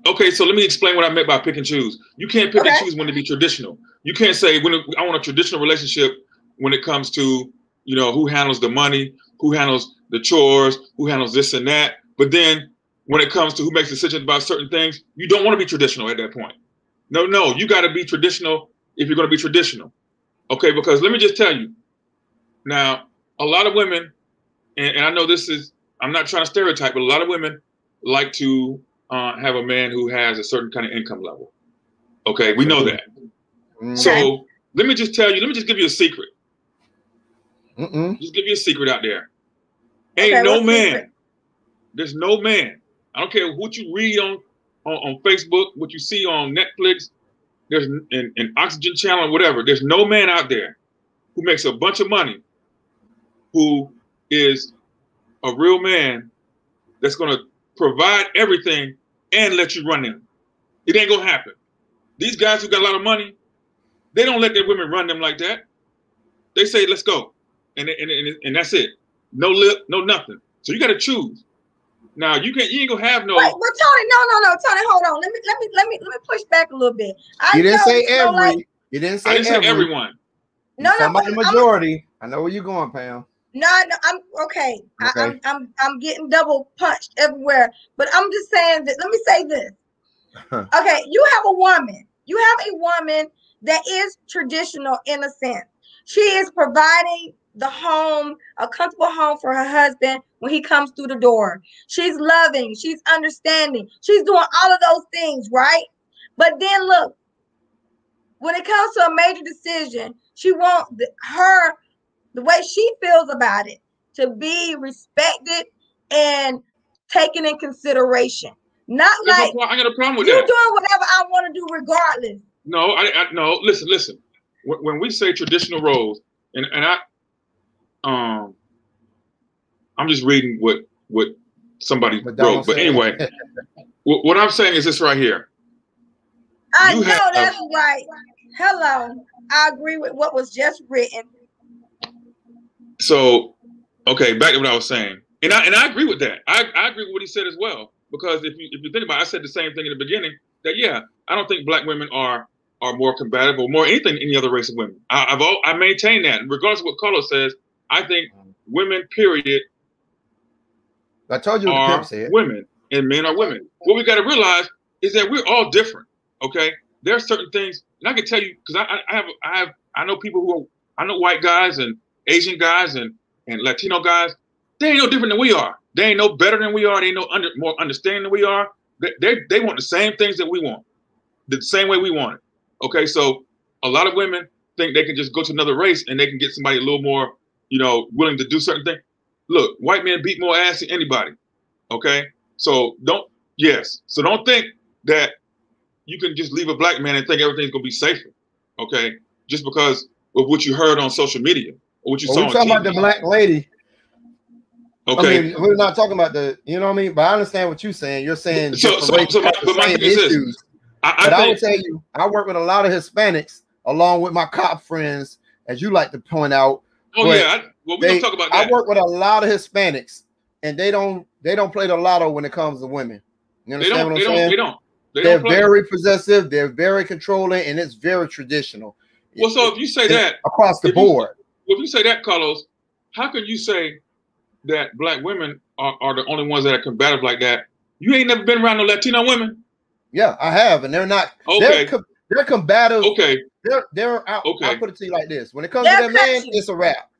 Speaker 4: Okay, so let me explain what I meant by pick and choose. You can't pick and choose when to be traditional. You can't say I want a traditional relationship when it comes to, you know, who handles the money, who handles the chores, who handles this and that. But then when it comes to who makes decisions about certain things, you don't want to be traditional at that point. No, you got to be traditional if you're going to be traditional. Okay, because let me just tell you. Now, a lot of women, and I know this is, I'm not trying to stereotype, but a lot of women like to have a man who has a certain kind of income level. Okay, we know that. Okay. So let me just give you a secret. Just give you a secret out there. Ain't no man. Secret? There's no man. I don't care what you read on Facebook, what you see on Netflix, there's an Oxygen Channel or whatever. There's no man out there who makes a bunch of money who is a real man that's going to provide everything and let you run them. It ain't going to happen. These guys who got a lot of money, they don't let their women run them like that. They say, let's go. And that's it. No lip, no nothing. So you got to choose. Now you ain't gonna have no.
Speaker 1: Wait, but Tony, no, Tony, hold on. Let me push back a little bit.
Speaker 2: You didn't say every. You didn't say every.
Speaker 4: I didn't say everyone.
Speaker 1: No,
Speaker 2: but the majority. I know where you're going, Pam.
Speaker 1: No, I'm okay. I'm getting double punched everywhere. But I'm just saying that. Let me say this. Okay, you have a woman. You have a woman that is traditional in a sense. She is providing the home, a comfortable home for her husband when he comes through the door. She's loving, she's understanding, she's doing all of those things, right? But then look, when it comes to a major decision, she wants the way she feels about it to be respected and taken in consideration. Not like
Speaker 4: I got a problem with
Speaker 1: you
Speaker 4: that.
Speaker 1: doing whatever I want to do regardless.
Speaker 4: No, no. Listen. When we say traditional roles, and I'm just reading what somebody wrote. But anyway, what I'm saying is this right here.
Speaker 1: I know that's right. Hello, I agree with what was just written.
Speaker 4: So, okay, back to what I was saying, and I agree with that. I agree with what he said as well, because if you think about it, I said the same thing in the beginning, that yeah, I don't think black women are more combative or more anything than any other race of women. I maintain that, regardless of what Carlos says. I think women, period,
Speaker 2: I told you what
Speaker 4: are women, and men are women. What we got to realize is that we're all different. Okay, there are certain things, and I can tell you because I know people who I know white guys and Asian guys and Latino guys. They ain't no different than we are. They ain't no better than we are. They ain't no more understanding than we are. They want the same things that we want, the same way we want it. Okay, so a lot of women think they can just go to another race and they can get somebody a little more, willing to do certain things. Look, white men beat more ass than anybody. Okay, so don't think that you can just leave a black man and think everything's gonna be safer. Okay, just because of what you heard on social media or what you saw on TV.
Speaker 2: We're talking about the black lady.
Speaker 4: Okay,
Speaker 2: I mean, we're not talking about the, you know what I mean? But I understand what you're saying. You're saying
Speaker 4: but my thing is this.
Speaker 2: I will tell you, I work with a lot of Hispanics along with my cop friends, as you like to point out.
Speaker 4: Oh yeah, we don't talk about that.
Speaker 2: I work with a lot of Hispanics, and they don't play the lotto when it comes to women. You understand what I'm saying?
Speaker 4: They don't.
Speaker 2: They're very possessive. They're very controlling, and it's very traditional.
Speaker 4: Well, so if you say that
Speaker 2: across the board,
Speaker 4: if you say that, Carlos, how can you say that black women are the only ones that are combative like that? You ain't never been around no Latino women.
Speaker 2: Yeah, I have, and they're not.
Speaker 4: Okay.
Speaker 2: They're combative.
Speaker 4: Okay.
Speaker 2: They're out.
Speaker 4: Okay.
Speaker 2: I'll put it to you like this: when it comes to that man, it's a wrap.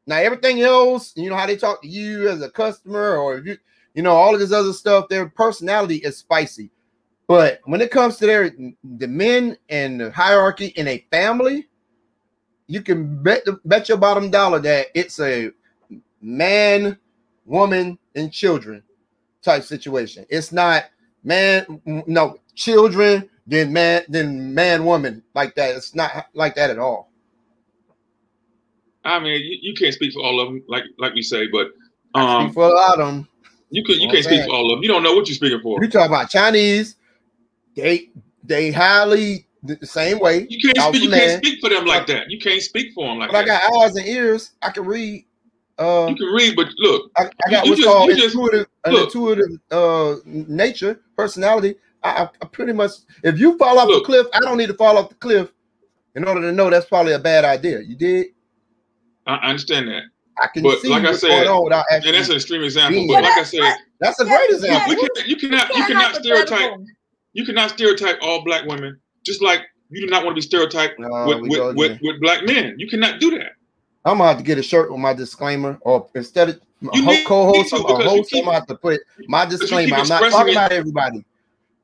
Speaker 2: Now everything else, you know how they talk to you as a customer, or if you all of this other stuff. Their personality is spicy, but when it comes to the men and the hierarchy in a family, you can bet your bottom dollar that it's a man, woman, and children type situation. It's not children, then man, woman like that. It's not like that at all.
Speaker 4: I mean, you can't speak for all of them, like we say, but
Speaker 2: I speak for a lot of them.
Speaker 4: You can't speak for all of them. You don't know what you're speaking for.
Speaker 2: You talk about Chinese, they highly the same way.
Speaker 4: You can't speak for them like that. You can't speak for them like that.
Speaker 2: But I got eyes and ears. I can read.
Speaker 4: You can read, but look,
Speaker 2: I got what's called intuitive nature, personality. I pretty much, if you fall off the cliff, I don't need to fall off the cliff in order to know that's probably a bad idea. You did?
Speaker 4: I understand that.
Speaker 2: I can see
Speaker 4: like
Speaker 2: what's
Speaker 4: I said,
Speaker 2: going on without
Speaker 4: and that's an extreme example. But like I said,
Speaker 2: that's a great example.
Speaker 4: You cannot stereotype. You cannot stereotype all black women, just like you do not want to be stereotyped with black men. You cannot do that.
Speaker 2: I'm gonna have to get a shirt with my disclaimer, or instead of co-host, I'm gonna have to put my disclaimer. I'm not talking about everybody.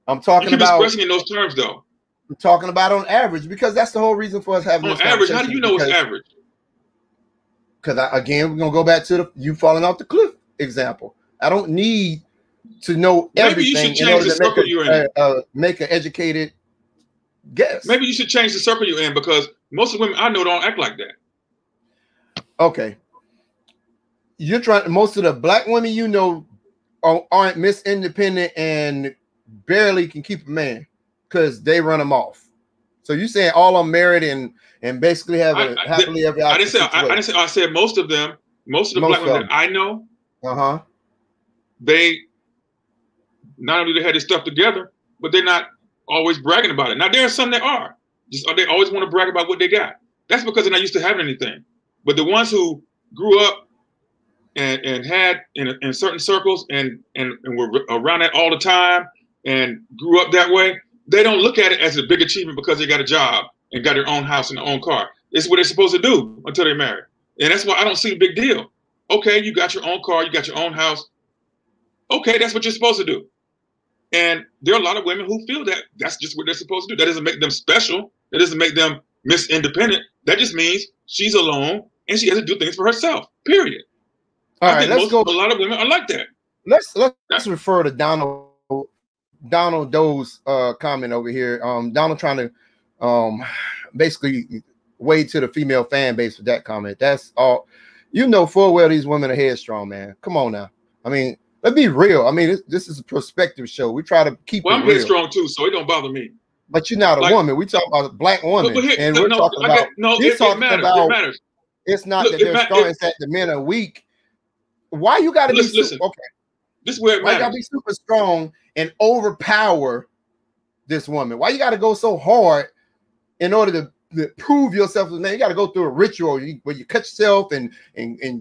Speaker 2: I'm talking about
Speaker 4: expressing in those terms, though.
Speaker 2: I'm talking about on average, because that's the whole reason for us having
Speaker 4: on average. How do you know it's average?
Speaker 2: Because again, we're gonna go back to you falling off the cliff example. I don't need to know everything in order to make an educated guess.
Speaker 4: Maybe you should change the circle you're in, because most of the women I know don't act like that.
Speaker 2: Okay, most of the black women you know aren't Miss Independent and barely can keep a man because they run them off. So you saying all of them married and basically have a happily ever after situation.
Speaker 4: I didn't say. I said most of them. Most of the black women that I know, they not only they had this stuff together, but they're not always bragging about it. Now there are some that are. They always want to brag about what they got. That's because they're not used to having anything. But the ones who grew up and had in certain circles and were around that all the time and grew up that way, they don't look at it as a big achievement because they got a job and got their own house and their own car. It's what they're supposed to do until they're married. And that's why I don't see a big deal. Okay, you got your own car, you got your own house. Okay, that's what you're supposed to do. And there are a lot of women who feel that that's just what they're supposed to do. That doesn't make them special. That doesn't make them Miss Independent. That just means she's alone and she has to do things for herself, period.
Speaker 2: All right, let's go.
Speaker 4: A lot of women are like that.
Speaker 2: Let's refer to Donald Doe's comment over here. Donald trying to basically wade to the female fan base with that comment. That's all. You know full well these women are headstrong, man. Come on now. I mean, let's be real. I mean, this is a perspective show. We try to keep it real.
Speaker 4: I'm headstrong too, so it don't bother me.
Speaker 2: But you're not a woman. We talk about a black woman, and we're talking about.
Speaker 4: It matters. It matters.
Speaker 2: It's not that they're strong. It's that the men are weak. Why you got to be okay?
Speaker 4: This is where it matters.
Speaker 2: Why you got to be super strong and overpower this woman? Why you got to go so hard in order to prove yourself as a man? You got to go through a ritual where you cut yourself and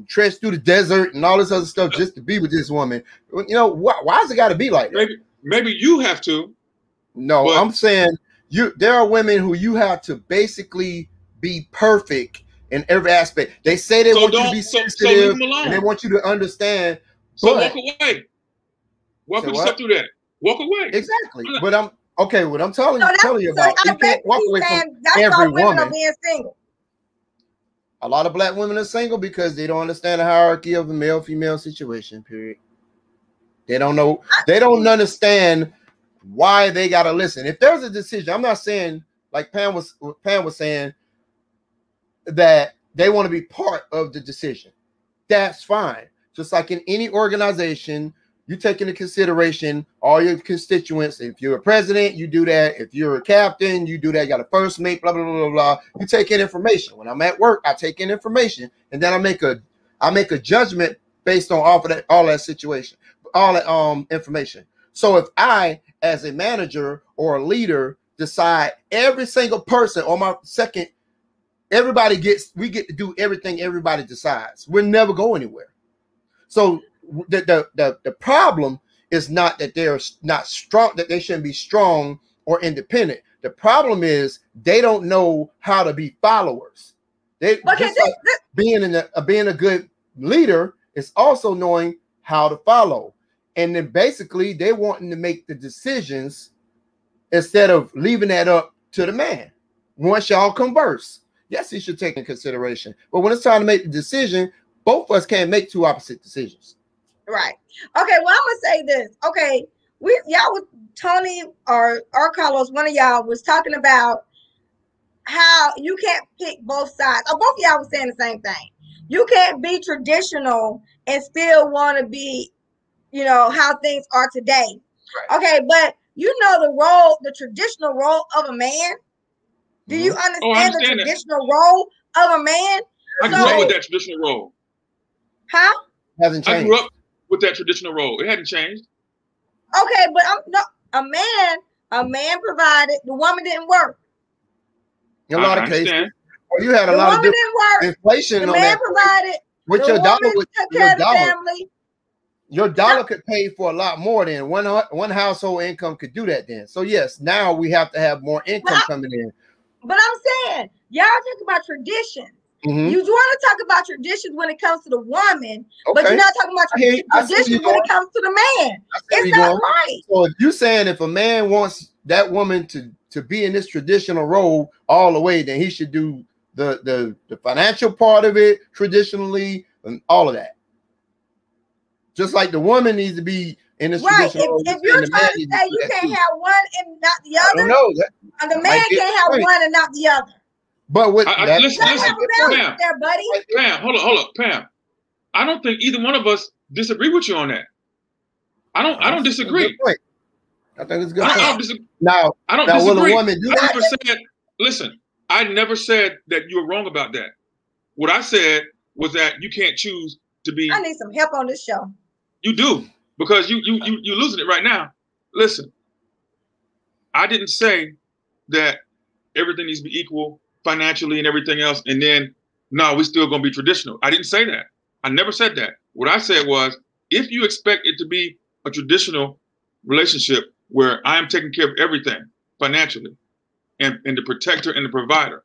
Speaker 2: tread through the desert and all this other stuff just to be with this woman. You know why has it got to be like that?
Speaker 4: Maybe you have to.
Speaker 2: No, I'm saying there are women who you have to basically be perfect in every aspect. They say they want you to be sensitive and they want you to understand.
Speaker 4: So walk away. Why put yourself through that? Walk away.
Speaker 2: Exactly. But I'm okay. What I'm telling you about, you can't walk away from every woman.
Speaker 1: Being single.
Speaker 2: A lot of black women are single because they don't understand the hierarchy of the male-female situation. Period. They don't know. They don't understand why they gotta listen. If there's a decision, I'm not saying like Pam was saying that they want to be part of the decision. That's fine. Just like in any organization, you take into consideration all your constituents. If you're a president, you do that. If you're a captain, you do that. You got a first mate, blah, blah, blah, blah, blah. You take in information. When I'm at work, I take in information, and then I make a judgment based on all that situation, all that information. So if I, as a manager or a leader, decide every single person on my second, we get to do everything everybody decides. We'll never go anywhere. So the problem is not that they're not strong, that they shouldn't be strong or independent. The problem is they don't know how to be followers. Being a good leader is also knowing how to follow. And then basically they wanting to make the decisions instead of leaving that up to the man. Once y'all converse, yes, he should take in consideration. But when it's time to make the decision, both of us can't make two opposite decisions.
Speaker 1: Right. Okay. Well, I'm gonna say this. Okay, y'all with Tony or Carlos, one of y'all was talking about how you can't pick both sides. Or both of y'all was saying the same thing. You can't be traditional and still want to be, you know, how things are today. Right. Okay, but you know the traditional role of a man. Do you understand the traditional role of a man?
Speaker 4: I grew up with that traditional role.
Speaker 1: How?
Speaker 2: Hasn't changed.
Speaker 4: I grew up with that traditional role. It hadn't changed.
Speaker 1: Okay, but a man provided. The woman didn't work.
Speaker 2: In a lot of cases, you had a lot of inflation.
Speaker 1: The man provided.
Speaker 2: With your dollar, your dollar could pay for a lot more than one household income could do that. Then, so yes, now we have to have more income coming in.
Speaker 1: But I'm saying, y'all talk about traditions. Mm-hmm. You want to talk about traditions when it comes to the woman, but you're not talking about traditions when it comes to the man. It's not right.
Speaker 2: So if you're saying if a man wants that woman to be in this traditional role all the way, then he should do the financial part of it traditionally and all of that. Just like the woman needs to be in this traditional role.
Speaker 1: If you're trying to say you can't have one and not the other, and the man can't have one and not the other.
Speaker 2: But with
Speaker 4: listen, Pam,
Speaker 1: there, buddy.
Speaker 4: Pam, hold up, Pam. I don't think either one of us disagree with you on that. I don't disagree.
Speaker 2: I think it's good.
Speaker 4: I don't disagree.
Speaker 2: Now,
Speaker 4: I don't disagree.
Speaker 2: Will a woman do that?
Speaker 4: Listen, I never said that you were wrong about that. What I said was that you can't choose to be.
Speaker 1: I need some help on this show.
Speaker 4: You do, because you're losing it right now. Listen, I didn't say that everything needs to be equal financially and everything else, and then no, we're still going to be traditional. I didn't say that. I never said that. What I said was, if you expect it to be a traditional relationship where I am taking care of everything financially, and the protector and the provider,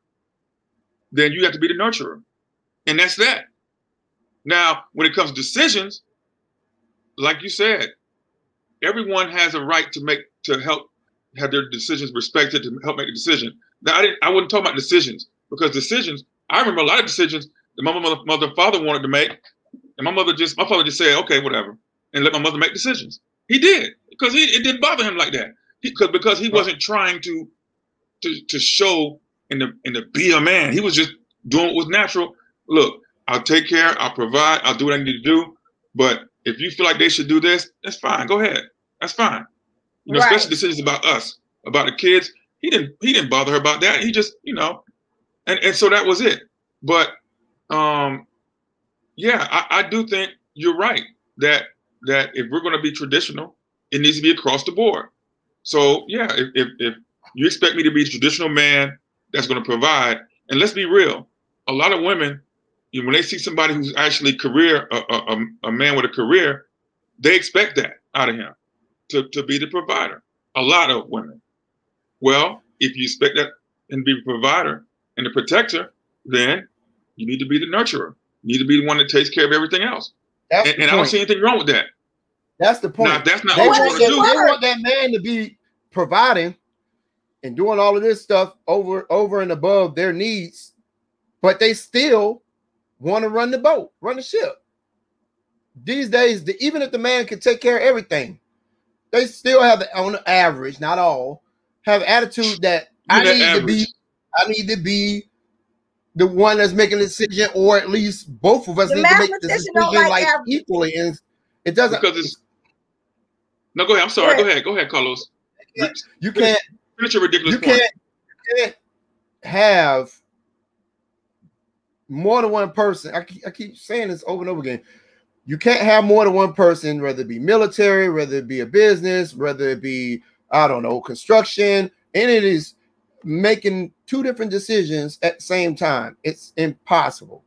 Speaker 4: then you have to be the nurturer. And that's that. Now, when it comes to decisions, like you said, everyone has a right to help have their decisions respected, to help make a decision. Now, I wouldn't talk about decisions, because decisions, I remember a lot of decisions that my mother and father wanted to make, and my father just said, okay, whatever, and let my mother make decisions. He did, because it didn't bother him like that. Because he wasn't trying to show and to be a man. He was just doing what was natural. Look, I'll take care, I'll provide, I'll do what I need to do. But if you feel like they should do this, that's fine. Go ahead. That's fine. You know, especially decisions about us, about the kids. He didn't bother her about that. He just, you know, and so that was it. But yeah, I do think you're right that if we're going to be traditional, it needs to be across the board. So yeah, if you expect me to be a traditional man that's going to provide, and let's be real, a lot of women, you know, when they see somebody who's actually a man with a career, they expect that out of him to be the provider. A lot of women. Well, if you expect that and be the provider and the protector, then you need to be the nurturer. You need to be the one that takes care of everything else. And I don't see anything wrong with that.
Speaker 2: That's the point.
Speaker 4: Now, that's not what you want to do.
Speaker 2: They want that man to be providing and doing all of this stuff over and above their needs, but they still want to run the boat, run the ship. These days, even if the man can take care of everything, they still have, on the average, not all, have attitude that I need to be the one that's making the decision, or at least both of us need to make the decision like equally. And it doesn't. Because it's,
Speaker 4: no, go ahead. I'm sorry. Go ahead, Carlos.
Speaker 2: You can't.
Speaker 4: Finish your ridiculous point.
Speaker 2: You can't have more than one person. I keep saying this over and over again. You can't have more than one person, whether it be military, whether it be a business, whether it be, I don't know, construction, and it is making two different decisions at the same time. It's impossible.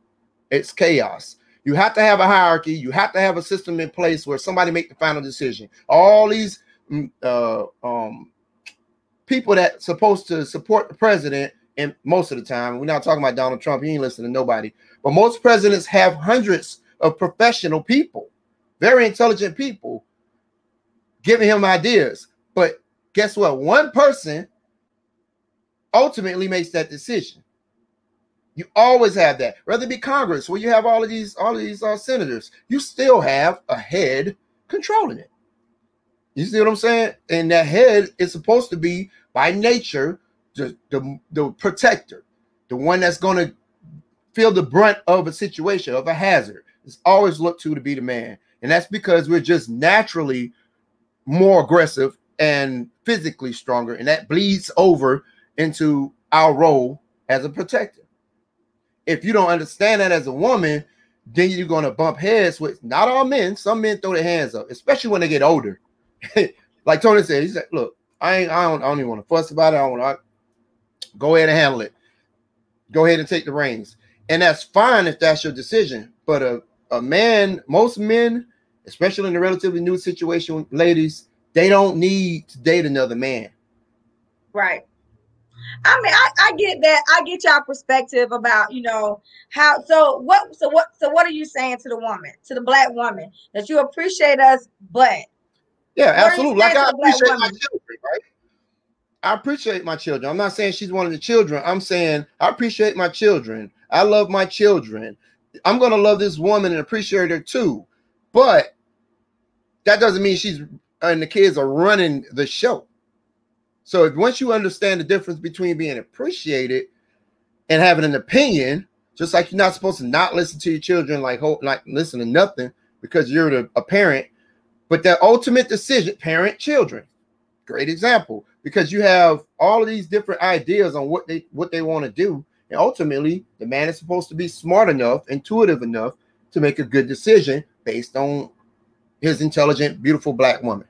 Speaker 2: It's chaos. You have to have a hierarchy. You have to have a system in place where somebody make the final decision. All these people that's supposed to support the president, and most of the time, we're not talking about Donald Trump, he ain't listening to nobody, but most presidents have hundreds of professional people, very intelligent people, giving him ideas. But guess what? One person ultimately makes that decision. You always have that. Whether it be Congress, where you have all of these senators, you still have a head controlling it. You see what I'm saying? And that head is supposed to be, by nature, the protector, the one that's going to feel the brunt of a situation, of a hazard. It's always looked to be the man. And that's because we're just naturally more aggressive and physically stronger. And that bleeds over into our role as a protector. If you don't understand that as a woman, then you're going to bump heads with not all men. Some men throw their hands up, especially when they get older. Like Tony said, he said, look, I don't even want to fuss about it. I want to go ahead and handle it. Go ahead and take the reins. And that's fine if that's your decision. But a man, most men, especially in a relatively new situation, ladies, they don't need to date another man.
Speaker 1: Right. I mean, I get that. I get y'all perspective about, you know, how, so what are you saying to the woman, to the Black woman, that you appreciate us, but
Speaker 2: yeah, absolutely. Like I appreciate my children, right? I appreciate my children. I'm not saying she's one of the children. I'm saying I appreciate my children. I love my children. I'm going to love this woman and appreciate her too. But that doesn't mean she's and the kids are running the show. So if once you understand the difference between being appreciated and having an opinion, just like you're not supposed to not listen to your children, like listen to nothing because you're a parent, but that ultimate decision, parent, children, great example, because you have all of these different ideas on what they want to do. And ultimately, the man is supposed to be smart enough, intuitive enough to make a good decision based on his intelligent, beautiful Black woman.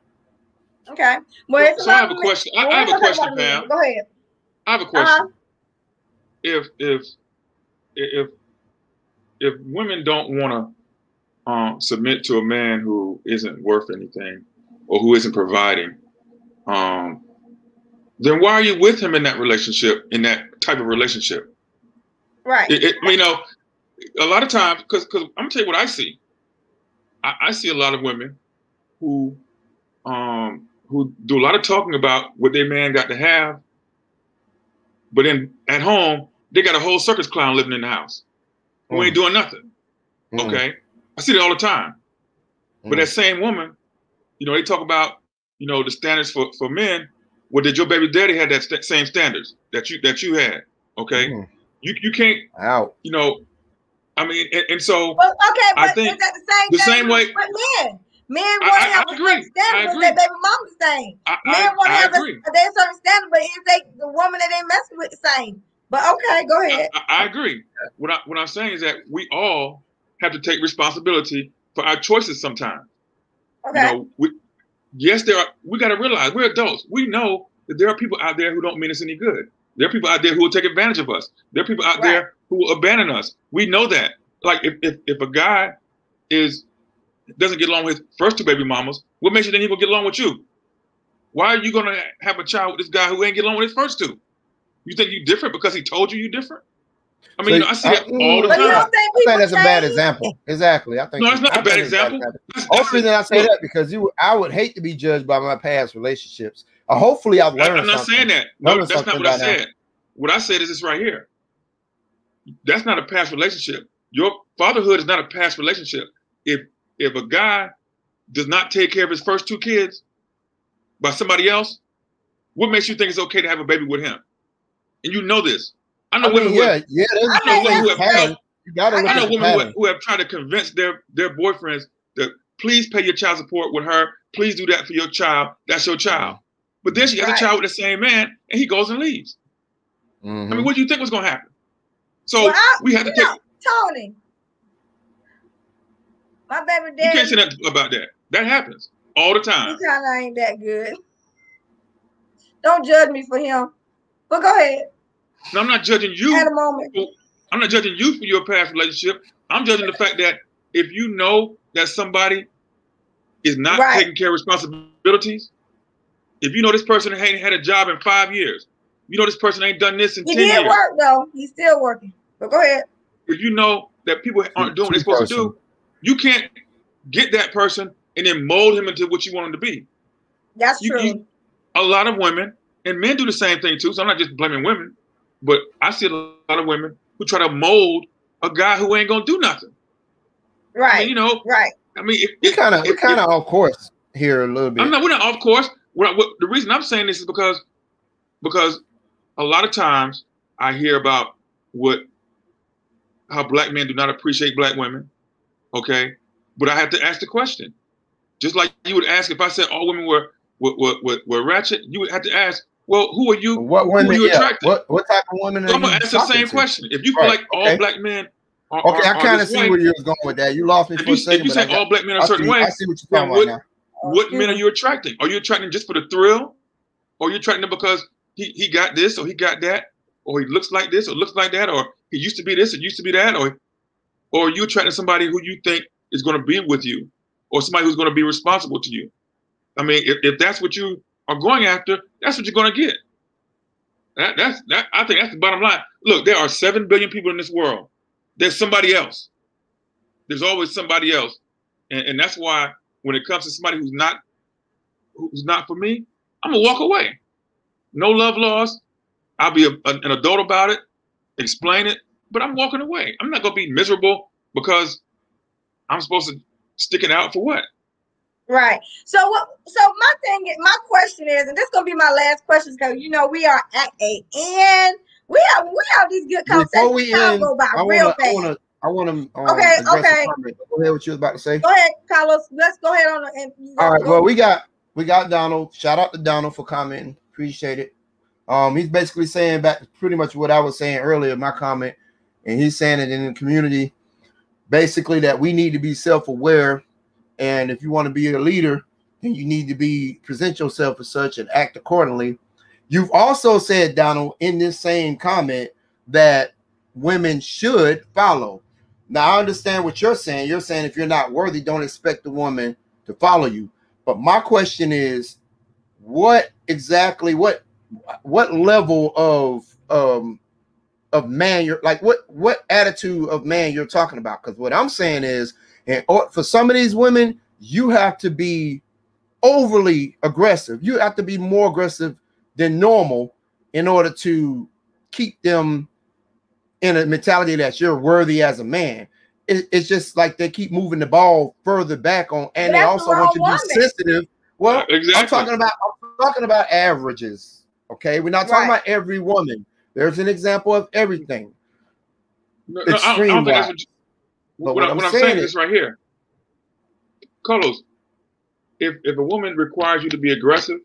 Speaker 1: Okay. Well,
Speaker 4: so I have a question. I have a question, Pam.
Speaker 1: Go ahead.
Speaker 4: I have a question. If women don't want to submit to a man who isn't worth anything or who isn't providing, then why are you with him in that relationship, in that type of relationship?
Speaker 1: Right.
Speaker 4: You know, a lot of times, because I'm gonna tell you what I see. I see a lot of women who do a lot of talking about what their man got to have, but then at home they got a whole circus clown living in the house who ain't doing nothing. Okay, I see that all the time. But that same woman, you know, they talk about, you know, the standards for men. Well, did your baby daddy have that same standards that you had? Okay, you can't out. You know, I mean, and so
Speaker 1: well, okay, but
Speaker 4: I think
Speaker 1: is that the same
Speaker 4: way
Speaker 1: with men? Men want to have a certain standard with their baby mama the same. Men want to have a certain standard, but is the woman that they messing with the same? But okay, go ahead.
Speaker 4: I agree. What I'm saying is that we all have to take responsibility for our choices sometimes.
Speaker 1: Okay.
Speaker 4: You know, we got to realize we're adults. We know that there are people out there who don't mean us any good. There are people out there who will take advantage of us. There are people out there who will abandon us. We know that. Like if a guy doesn't get along with his first two baby mamas, what makes you think he will get along with you? Why are you going to have a child with this guy who ain't get along with his first two? You think you're different because he told you you're different? I mean, so, I see that all the time.
Speaker 1: I
Speaker 2: think that's a bad example. Exactly. I think
Speaker 4: no, it's not a bad example.
Speaker 2: Hopefully, then I say that because I would hate to be judged by my past relationships. Hopefully, I've learned.
Speaker 4: I'm not saying that. No, that's not what I said. What I said is this right here. That's not a past relationship. Your fatherhood is not a past relationship. If a guy does not take care of his first two kids by somebody else, what makes you think it's okay to have a baby with him? And you know this. I know women who have tried to convince their boyfriends that please pay your child support with her. Please do that for your child. That's your child. But then she has a child with the same man, and he goes and leaves. I mean, what do you think was going to happen? So we had to take
Speaker 1: Tony. My baby daddy.
Speaker 4: You can't say nothing about that. That happens all the time.
Speaker 1: He kind of ain't that good. Don't judge me for him. But go ahead.
Speaker 4: No, I'm not judging you.
Speaker 1: At a moment.
Speaker 4: I'm not judging you for your past relationship. I'm judging the fact that if you know that somebody is not taking care of responsibilities, if you know this person ain't had a job in 5 years, you know this person ain't done this in 10 years.
Speaker 1: He did work though. He's still working. But go ahead.
Speaker 4: If you know that people aren't doing what they're supposed to do, you can't get that person and then mold him into what you want him to be.
Speaker 1: That's true.
Speaker 4: A lot of women, and men do the same thing too, so I'm not just blaming women, but I see a lot of women who try to mold a guy who ain't gonna do nothing.
Speaker 1: Right.
Speaker 4: I mean, you know.
Speaker 1: Right.
Speaker 4: I mean,
Speaker 2: we're kind of off course here a little bit.
Speaker 4: We're not off course. The reason I'm saying this is because a lot of times I hear about how black men do not appreciate black women. Okay, but I have to ask the question, just like you would ask if I said all women were ratchet. You would have to ask, well, who are you?
Speaker 2: What women?
Speaker 4: Who are you attracted?
Speaker 2: What type of women?
Speaker 4: So I'm gonna ask the same question. If you feel like all black men are
Speaker 2: I kind of see where you was going with that. You lost me for a second.
Speaker 4: If you say all black men are a certain way,
Speaker 2: I see what you're talking about now.
Speaker 4: What men are you attracting? Are you attracting just for the thrill, or are you attracting them because he got this or he got that, or he looks like this or looks like that, or he used to be this or used to be that, or are you attracting somebody who you think is going to be with you, or somebody who's going to be responsible to you? I mean, if that's what you are going after, that's what you're going to get. I think that's the bottom line. Look, there are 7 billion people in this world. There's somebody else. There's always somebody else, and that's why when it comes to somebody who's not for me, I'm gonna walk away. No love lost. I'll be an adult about it, explain it, but I'm walking away. I'm not gonna be miserable because I'm supposed to stick it out for what?
Speaker 1: Right. So my question is, and this is gonna be my last question because you know we are at an end. We have these good conversations. Time go by real fast.
Speaker 2: I want to.
Speaker 1: Okay.
Speaker 2: Go ahead. What you was about to say?
Speaker 1: Go ahead, Carlos. Let's go ahead on.
Speaker 2: All right. Well, we got Donald. Shout out to Donald for commenting. Appreciate it. He's basically saying back pretty much what I was saying earlier, my comment, and he's saying it in the community, basically that we need to be self-aware, and if you want to be a leader, then you need to present yourself as such and act accordingly. You've also said, Donald, in this same comment that women should follow. Now, I understand what you're saying. You're saying if you're not worthy, don't expect the woman to follow you. But my question is, what what level of man you're like, what attitude of man you're talking about. Because what I'm saying is, for some of these women, you have to be overly aggressive. You have to be more aggressive than normal in order to keep them in a mentality that you're worthy as a man. It's just like they keep moving the ball further back on, and they also want you to be sensitive. Well, exactly. I'm talking about averages. Okay, we're not talking about every woman. There's an example of everything.
Speaker 4: No, I don't think that's what I'm saying is right here. Carlos, if a woman requires you to be aggressive,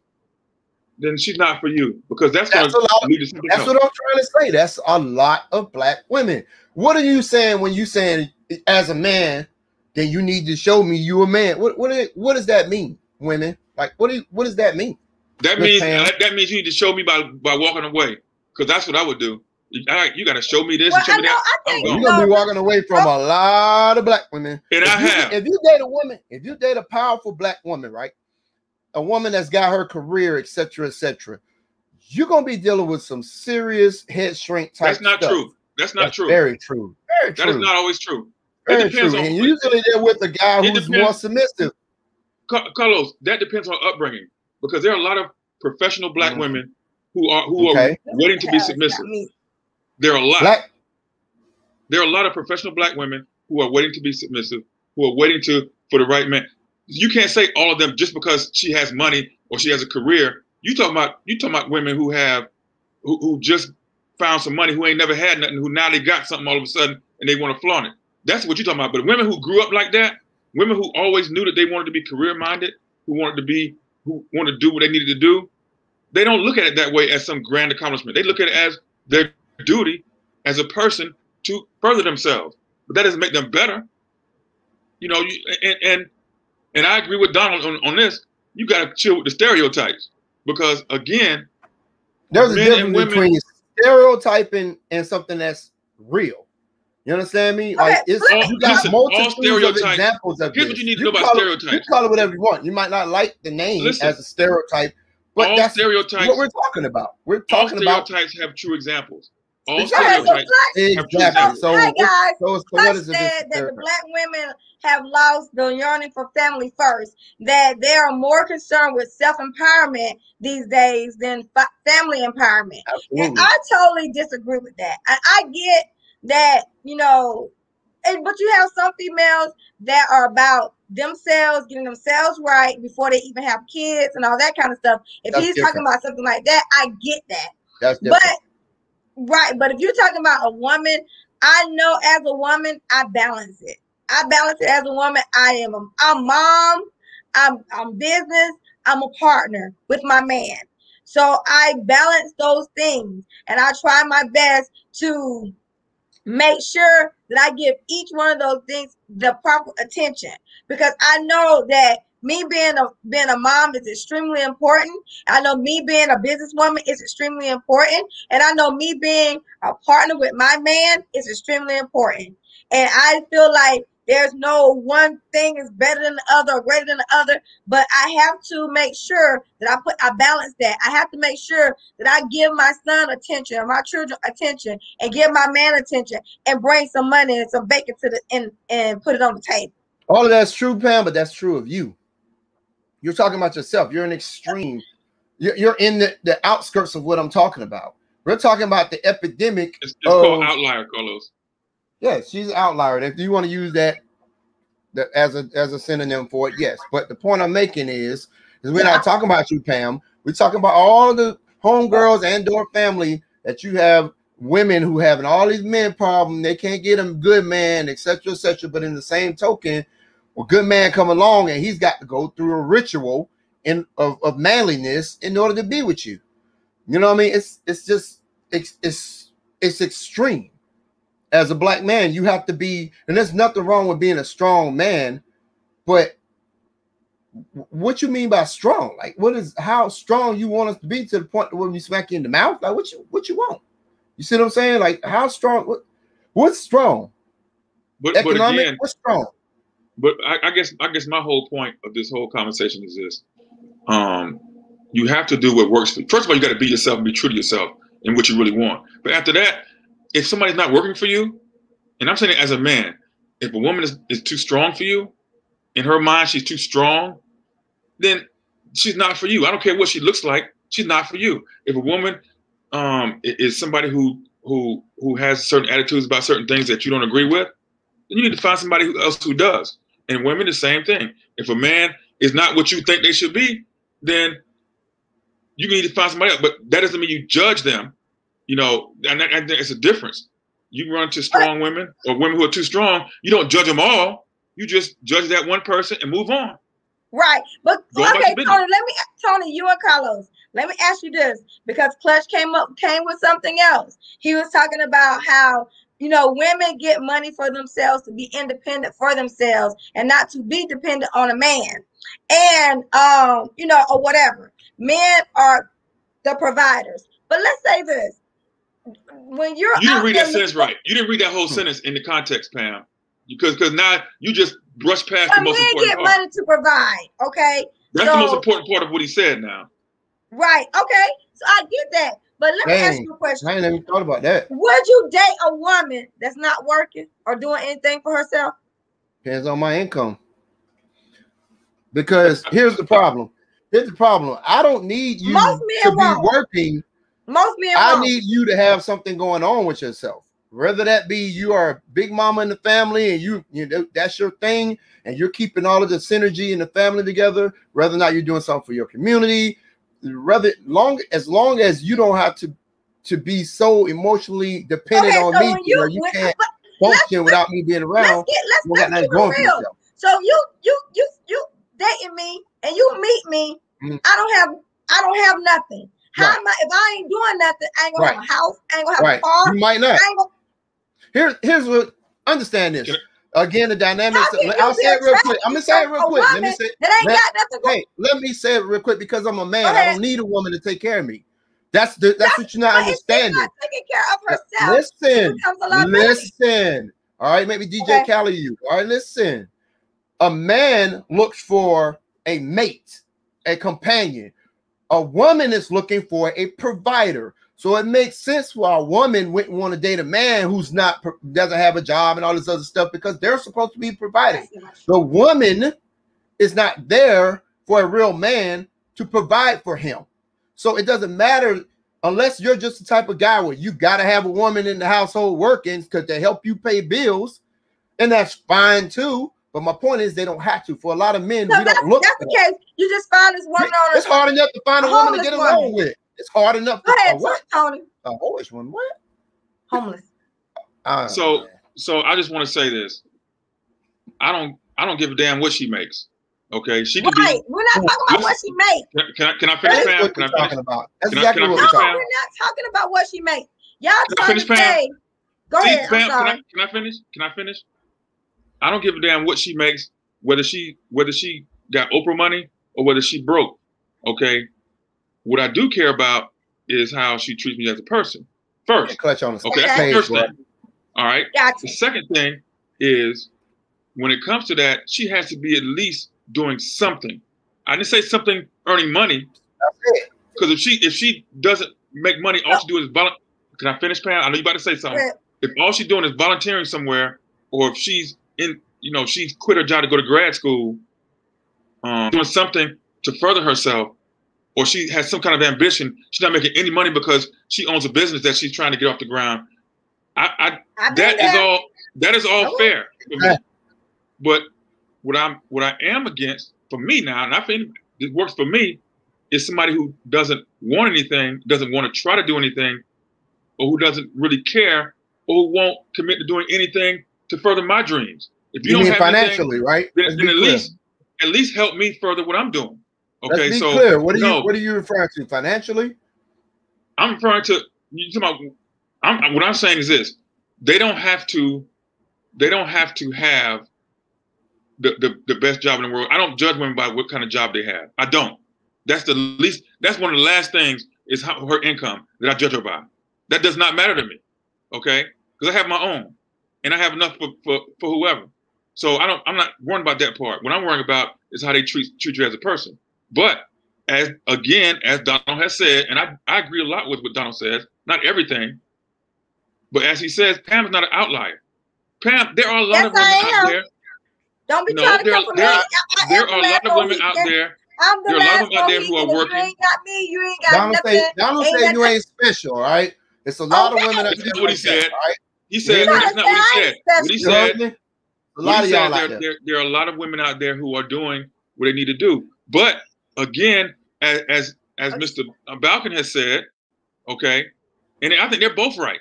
Speaker 4: then she's not for you, because that's going to lead to something else.
Speaker 2: That's what I'm trying to say. That's a lot of black women. What are you saying when you saying as a man, then you need to show me you a man? What does that mean, women? Like what does that mean?
Speaker 4: That means you need to show me by walking away, because that's what I would do. You got to show me this and show me that.
Speaker 2: You're gonna be walking away from a lot of black women.
Speaker 4: And
Speaker 2: if you date a woman, if you date a powerful black woman, right? A woman that's got her career, etc., etc., you're gonna be dealing with some serious head shrink type.
Speaker 4: That's not
Speaker 2: stuff.
Speaker 4: true. That's not true.
Speaker 2: Very true. Very true.
Speaker 4: That is not always true.
Speaker 2: Very true. And usually they're with a guy who's more submissive.
Speaker 4: Carlos, that depends on upbringing, because there are a lot of professional black women who are waiting to be submissive. There are a lot. There are a lot of professional black women who are waiting to be submissive, who are waiting for the right man. You can't say all of them just because she has money or she has a career. You talking about women who just found some money, who ain't never had nothing, who now they got something all of a sudden and they want to flaunt it. That's what you're talking about. But women who grew up like that, women who always knew that they wanted to be career minded, who wanted to do what they needed to do, they don't look at it that way as some grand accomplishment. They look at it as their duty as a person to further themselves. But that doesn't make them better. You know, and I agree with Donald on this. You got to chill with the stereotypes, because again,
Speaker 2: there's a difference between stereotyping and something that's real. You understand me? Like you got multiple examples of
Speaker 4: here's
Speaker 2: this.
Speaker 4: What you need to know about stereotypes.
Speaker 2: You call it whatever you want. You might not like the name as a stereotype, but that's stereotypes, what we're talking about. We're talking about
Speaker 4: stereotypes have true examples.
Speaker 1: All stereotypes
Speaker 2: have true examples. So,
Speaker 1: hi guys,
Speaker 2: what is
Speaker 1: that the black women have lost the yearning for family first, that they are more concerned with self-empowerment these days than family empowerment. Absolutely. And I totally disagree with that. I get that, you know, but you have some females that are about themselves, getting themselves right before they even have kids and all that kind of stuff. If he's talking about something like that, I get that.
Speaker 2: That's different.
Speaker 1: But if you're talking about a woman, I know as a woman, I balance it. I balance it as a woman. I'm mom, I'm business, I'm a partner with my man. So I balance those things, and I try my best to make sure that I give each one of those things the proper attention, because I know that me being a mom is extremely important. I know me being a businesswoman is extremely important. And I know me being a partner with my man is extremely important. And I feel like there's no one thing is better than the other or greater than the other, but I have to make sure that I balance that. I have to make sure that I give my son attention, my children attention, and give my man attention, and bring some money and some bacon and put it on the table.
Speaker 2: All of that's true, Pam, but that's true of you. You're talking about yourself. You're an extreme. You're in the outskirts of what I'm talking about. We're talking about the epidemic.
Speaker 4: It's called outlier, Carlos.
Speaker 2: Yes, she's an outlier. If you want to use that as a synonym for it, yes. But the point I'm making is we're not talking about you, Pam. We're talking about all the homegirls and/or family that you have, women who having all these men problems. They can't get them good man, etc., etc. But in the same token, a good man come along and he's got to go through a ritual of manliness in order to be with you. You know what I mean? It's extreme. As a black man, you have to be, and there's nothing wrong with being a strong man, but what you mean by strong? Like, how strong you want us to be to the point when we smack you in the mouth? Like, what you want? You see what I'm saying? Like, how strong? What's strong?
Speaker 4: But again,
Speaker 2: what's strong?
Speaker 4: But I guess my whole point of this whole conversation is this: you have to do what works for you. First of all, you got to be yourself and be true to yourself and what you really want. But after that, if somebody's not working for you, and I'm saying it as a man, if a woman is too strong for you, in her mind she's too strong, then she's not for you. I don't care what she looks like, she's not for you. If a woman is somebody who has certain attitudes about certain things that you don't agree with, then you need to find somebody else who does. And women, the same thing. If a man is not what you think they should be, then you need to find somebody else. But that doesn't mean you judge them, and I think it's a difference. You run to strong women or women who are too strong, you don't judge them all. You just judge that one person and move on.
Speaker 1: Right. But okay, Tony, you and Carlos, let me ask you this, because Clutch came with something else. He was talking about how, women get money for themselves to be independent for themselves and not to be dependent on a man. And, or whatever. Men are the providers. But let's say this. When you
Speaker 4: didn't read that sentence right. You didn't read that whole sentence in the context, Pam. Because now you just brushed past the most important part.
Speaker 1: Men get money to provide, okay?
Speaker 4: That's the most important part of what he said now.
Speaker 1: Right, okay. So I get that. But let me ask you a question.
Speaker 2: I ain't even thought about that.
Speaker 1: Would you date a woman that's not working or doing anything for herself?
Speaker 2: Depends on my income. Because here's the problem. I don't need you to be working.
Speaker 1: Most men
Speaker 2: I need you to have something going on with yourself. Whether that be you are a big mama in the family and you that's your thing and you're keeping all of the synergy in the family together, whether or not you're doing something for your community, as long as you don't have to be so emotionally dependent on me where you can't function without me being around.
Speaker 1: Let's keep it real. So you dating me and you meet me, I don't have nothing. How am I, if I ain't doing nothing, I ain't gonna have a house, I ain't gonna have a car.
Speaker 2: You might not. Here's what, understand this. Again, the dynamics. I'll say it real quick. I'm gonna say it real quick. Let me say
Speaker 1: that ain't got nothing.
Speaker 2: Let me say it real quick because I'm a man. I don't need a woman to take care of me. That's what you're not understanding.
Speaker 1: Not taking care of herself.
Speaker 2: Listen. All right, maybe DJ Khaled you. All right, listen. A man looks for a mate, a companion. A woman is looking for a provider. So it makes sense why a woman wouldn't want to date a man who's doesn't have a job and all this other stuff, because they're supposed to be providing. The woman is not there for a real man to provide for him. So it doesn't matter unless you're just the type of guy where you got to have a woman in the household working because they help you pay bills. And that's fine too. But my point is they don't have to. For a lot of men, we don't look.
Speaker 1: That's the case. You just find this woman on.
Speaker 2: It's hard enough to find a woman to get along with. It's hard enough.
Speaker 1: Go ahead, Tony.
Speaker 2: A homeless one. What?
Speaker 1: Homeless.
Speaker 4: So I just want to say this. I don't give a damn what she makes. Okay, she can be.
Speaker 1: We're not talking about what she makes.
Speaker 4: Can I finish, Pam?
Speaker 2: Can I finish? About. That's
Speaker 4: exactly what
Speaker 1: we're talking about. We're not talking about what she makes. Y'all trying to say. Go ahead.
Speaker 4: Pam, can I finish? Can I finish? I don't give a damn what she makes, whether she got Oprah money or whether she broke. Okay. What I do care about is how she treats me as a person. First.
Speaker 2: Clutch on the
Speaker 4: okay, that's the first thing. All right.
Speaker 1: Gotcha.
Speaker 4: The second thing is when it comes to that, she has to be at least doing something. I didn't say something earning money. Because if she doesn't make money, all she do is volunteer. Can I finish, Pam? I know you about to say something. If all she's doing is volunteering somewhere, or if she's she's quit her job to go to grad school, doing something to further herself, or she has some kind of ambition, she's not making any money because she owns a business that she's trying to get off the ground. That is all fair for me. But what I am against, for me now, and I think it works for me, is somebody who doesn't want anything, doesn't want to try to do anything, or who doesn't really care, or who won't commit to doing anything to further my dreams. If you don't have
Speaker 2: financially, anything, right?
Speaker 4: Then at least help me further what I'm doing. Okay,
Speaker 2: let's be clear. What are you referring to? Financially?
Speaker 4: I'm referring to what I'm saying is this: they don't have to have the best job in the world. I don't judge women by what kind of job they have. I don't. That's one of the last things is her income that I judge her by. That does not matter to me. Okay, because I have my own, and I have enough for whoever. So I'm not worrying about that part. What I'm worrying about is how they treat you as a person. But as Donald has said, and I agree a lot with what Donald says, not everything, but as he says, Pam is not an outlier. Pam, there are a lot of women out there.
Speaker 1: Don't be trying to come for me.
Speaker 4: There are a lot of women out there. There are a lot of women out there who are working.
Speaker 1: You ain't got me. You ain't got nothing.
Speaker 2: Donald say you ain't special, all right? It's a lot of women out there.
Speaker 4: That's what he said. Right? He said that's not what he said. What he said. A lot of y'all out there. There are a lot of women out there who are doing what they need to do. But again, as Mr. Balkin has said, okay, and I think they're both right.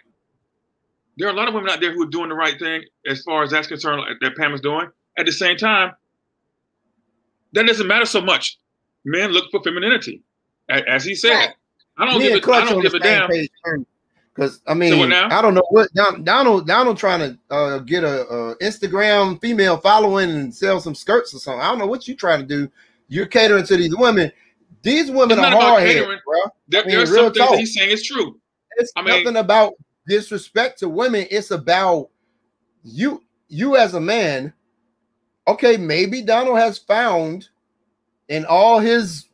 Speaker 4: There are a lot of women out there who are doing the right thing as far as that's concerned, that Pam is doing. At the same time, that doesn't matter so much. Men look for femininity, as he said. Right. I don't give a damn.
Speaker 2: Because I mean, I don't know what Donald trying to get a Instagram female following and sell some skirts or something. I don't know what you're trying to do. You're catering to these women. These women are hard-headed, bro.
Speaker 4: There are some things that he's saying is true.
Speaker 2: It's nothing about disrespect to women. It's about you as a man. Okay, maybe Donald has found in all his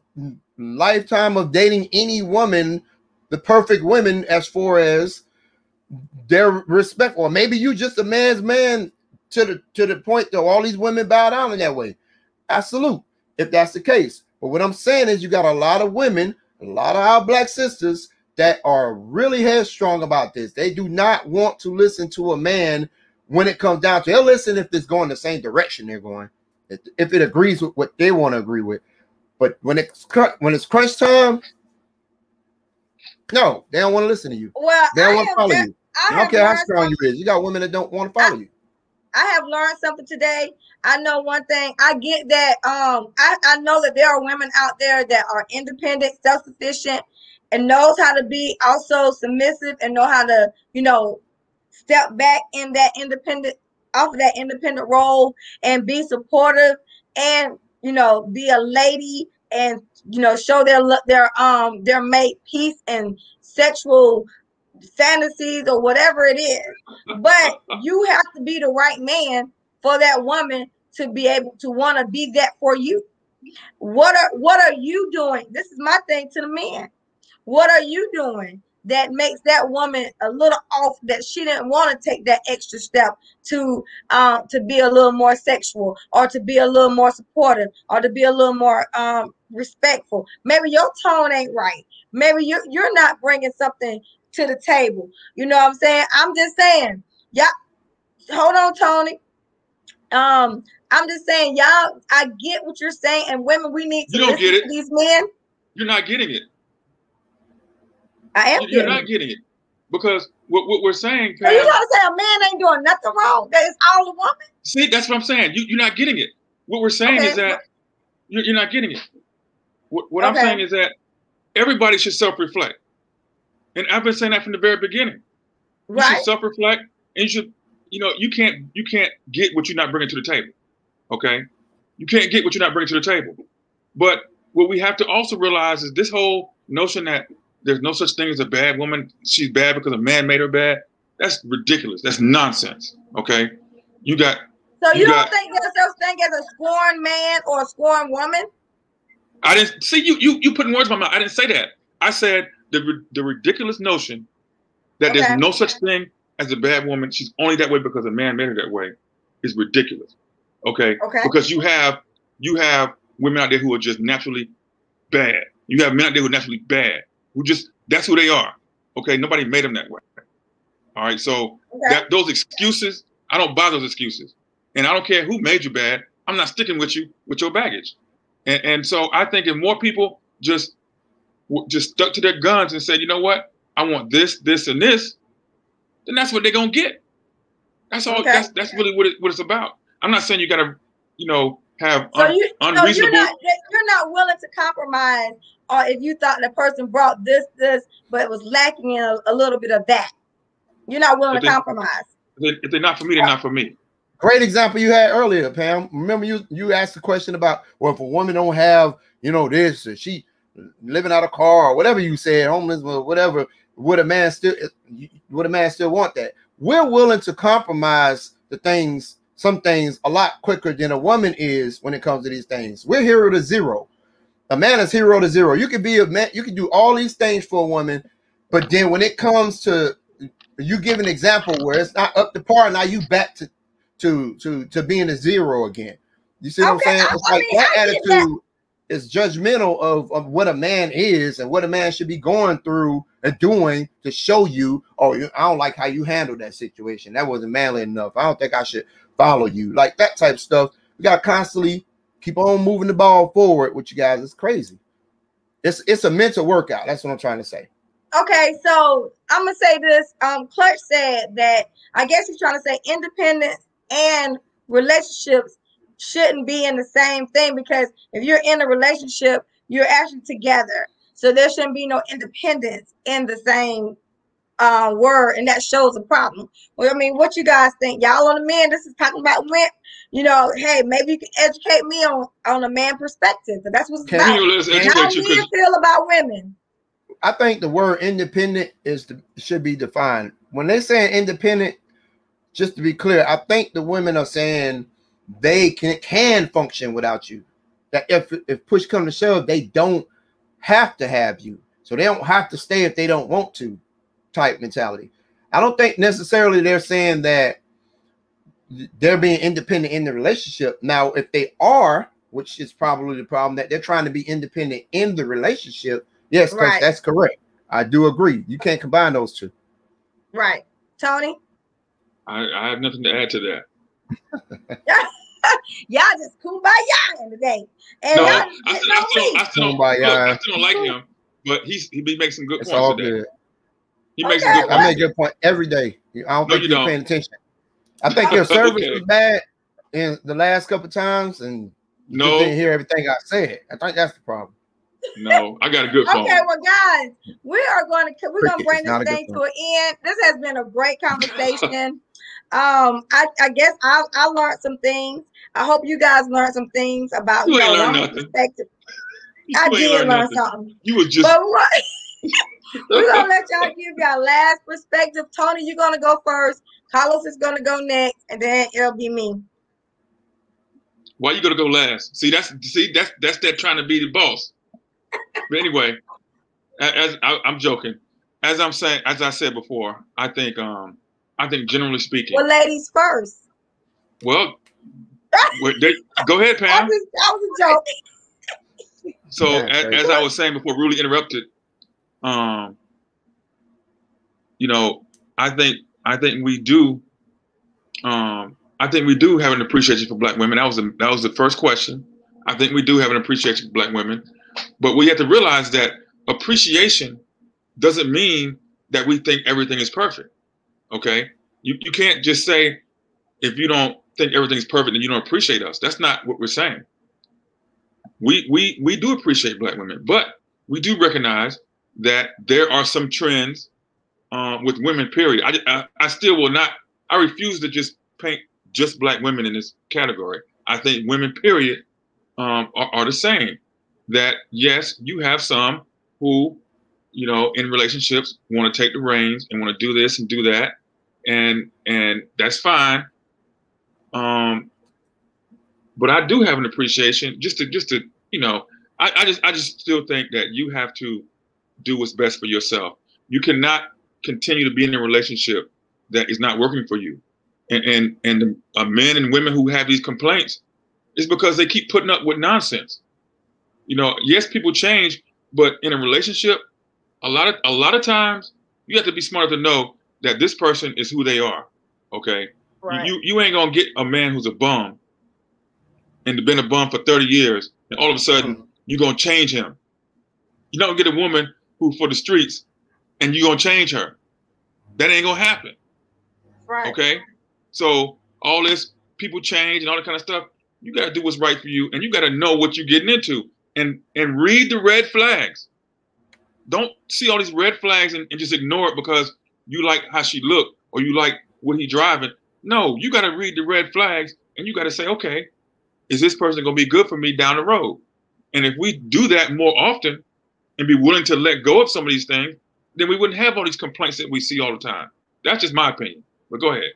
Speaker 2: lifetime of dating any woman the perfect women as far as their respect, or maybe you just a man's man to the point that all these women bow down in that way. I salute if that's the case. But what I'm saying is you got a lot of women, a lot of our black sisters that are really headstrong about this. They do not want to listen to a man when it comes down to, they'll listen if it's going the same direction they're going, if it agrees with what they want to agree with. But when it's crunch time, no, they don't want to listen to you.
Speaker 1: Well,
Speaker 2: they don't want to follow you. I don't care how strong you is. You got women that don't want to follow you.
Speaker 1: I have learned something today. I know one thing. I get that. I know that there are women out there that are independent, self-sufficient, and knows how to be also submissive and know how to, step back in that independent, off of that independent role and be supportive and, be a lady and, show their mate peace and sexual fantasies or whatever it is. But you have to be the right man for that woman to be able to want to be that for you. What are you doing? This is my thing to the men. What are you doing that makes that woman a little off, that she didn't want to take that extra step to be a little more sexual, or to be a little more supportive, or to be a little more respectful? Maybe your tone ain't right. Maybe you're not bringing something to the table. You know what I'm saying? I'm just saying, yeah. Hold on, Tony. I'm just saying, y'all, I get what you're saying, and women, we need to listen to these men.
Speaker 4: You're not getting it.
Speaker 1: I am.
Speaker 4: You're not getting it, because what we're saying.
Speaker 1: So you trying to say a man ain't doing nothing wrong? That is all a woman.
Speaker 4: See, that's what I'm saying. You're not getting it. What we're saying is that you're not getting it. What I'm saying is that everybody should self-reflect, and I've been saying that from the very beginning. You should self-reflect, and you should. You can't get what you're not bringing to the table. Okay, you can't get what you're not bringing to the table. But what we have to also realize is this whole notion that there's no such thing as a bad woman. She's bad because a man made her bad. That's ridiculous. That's nonsense. Okay, So you don't think there's such thing as a scorned man or a scorned woman? I didn't see you putting words in my mouth. I didn't say that. I said the ridiculous notion that there's no such thing as a bad woman. She's only that way because a man made her that way is ridiculous. Okay. Because you have women out there who are just naturally bad. You have men out there who are naturally bad. That's who they are. Okay. Nobody made them that way. All right. So those excuses, I don't buy those excuses. And I don't care who made you bad. I'm not sticking with you with your baggage. And so I think if more people just stuck to their guns and said, you know what, I want this, this, and this, then that's what they're gonna get. That's all. That's really what it's about. I'm not saying you gotta, have unreasonable. So you're not willing to compromise, or if you thought the person brought this, but it was lacking in a little bit of that, you're not willing to compromise. If they're not for me, they're not for me.
Speaker 2: Great example you had earlier, Pam. Remember you asked the question about, well, if a woman don't have, this, or she living out of car or whatever you said, homeless or whatever, would a man still want that? We're willing to compromise some things a lot quicker than a woman is when it comes to these things. We're 0 to 0. A man is 0 to 0. You can be a man, you can do all these things for a woman, but then when it comes to you give an example where it's not up to par, now you back to being a 0 again. You see what I'm saying? It's like that attitude is judgmental of what a man is and what a man should be going through and doing to show you, oh, I don't like how you handled that situation. That wasn't manly enough. I don't think I should follow you. Like that type of stuff. We got to constantly keep on moving the ball forward with you guys. It's crazy. It's a mental workout. That's what I'm trying to say.
Speaker 1: Okay, so I'm gonna say this. Clutch said that I guess he's trying to say independence and relationships shouldn't be in the same thing, because if you're in a relationship, you're actually together. So there shouldn't be no independence in the same word, and that shows a problem. Well, I mean, what you guys think? Y'all on the men, this is talking about women. You know, hey, maybe you can educate me on a man perspective. That's what it's about. How do you feel about women?
Speaker 2: I think the word independent should be defined. When they're saying independent, just to be clear, I think the women are saying they can function without you. That if push comes to shove, they don't have to have you. So they don't have to stay if they don't want to type mentality. I don't think necessarily they're saying that they're being independent in the relationship. Now, if they are, which is probably the problem, that they're trying to be independent in the relationship, yes, right. That's correct. I do agree. You can't combine those two.
Speaker 1: Right. Tony?
Speaker 4: I have nothing to add to that.
Speaker 1: Y'all just kumbaya today. And
Speaker 4: no, I still don't like him, but he makes some good points
Speaker 2: all
Speaker 4: today.
Speaker 2: Good.
Speaker 4: He makes some good points.
Speaker 2: I make a good point every day. I don't think you're paying attention. I think your service was bad in the last couple of times, and you didn't hear everything I said. I think that's the problem.
Speaker 4: No, I got a good phone.
Speaker 1: Okay, well, guys, we're gonna bring this thing to an end. This has been a great conversation. I guess I learned some things. I hope you guys learned some things about women's perspective. I did learn something.
Speaker 4: You were just.
Speaker 1: But we're gonna let y'all give y'all last perspective. Tony, you're gonna go first. Carlos is gonna go next, and then it'll be me.
Speaker 4: Why you gonna go last? See, that's that trying to be the boss. But anyway, I'm joking. As I said before, I think generally speaking.
Speaker 1: Well, ladies first.
Speaker 4: Well, go ahead, Pam.
Speaker 1: That was a joke.
Speaker 4: So as I was saying before, really interrupted. I think we do. I think we do have an appreciation for Black women. That was the first question. I think we do have an appreciation for Black women, but we have to realize that appreciation doesn't mean that we think everything is perfect. Okay, you can't just say if you don't think everything's perfect then you don't appreciate us. That's not what we're saying. We do appreciate Black women, but we do recognize that there are some trends with women. Period. I still will not. I refuse to just paint just Black women in this category. I think women, period, are the same. That yes, you have some who, in relationships want to take the reins and want to do this and do that, and that's fine. But I do have an appreciation just to I just still think that you have to do what's best for yourself. You cannot continue to be in a relationship that is not working for you. And the men and women who have these complaints is because they keep putting up with nonsense. Yes, people change, but in a relationship, a lot of times you have to be smart to know that this person is who they are. Okay, right. You ain't gonna get a man who's a bum and been a bum for 30 years, and all of a sudden you're gonna change him. You don't get a woman who for the streets, and you're gonna change her. That ain't gonna happen.
Speaker 1: Right.
Speaker 4: Okay. So all this people change and all that kind of stuff, you got to do what's right for you, and you got to know what you're getting into, and read the red flags. Don't see all these red flags and just ignore it because you like how she looked or you like what he driving. No, you got to read the red flags, and you got to say, okay, is this person going to be good for me down the road? And if we do that more often and be willing to let go of some of these things, then we wouldn't have all these complaints that we see all the time. That's just my opinion. But go ahead.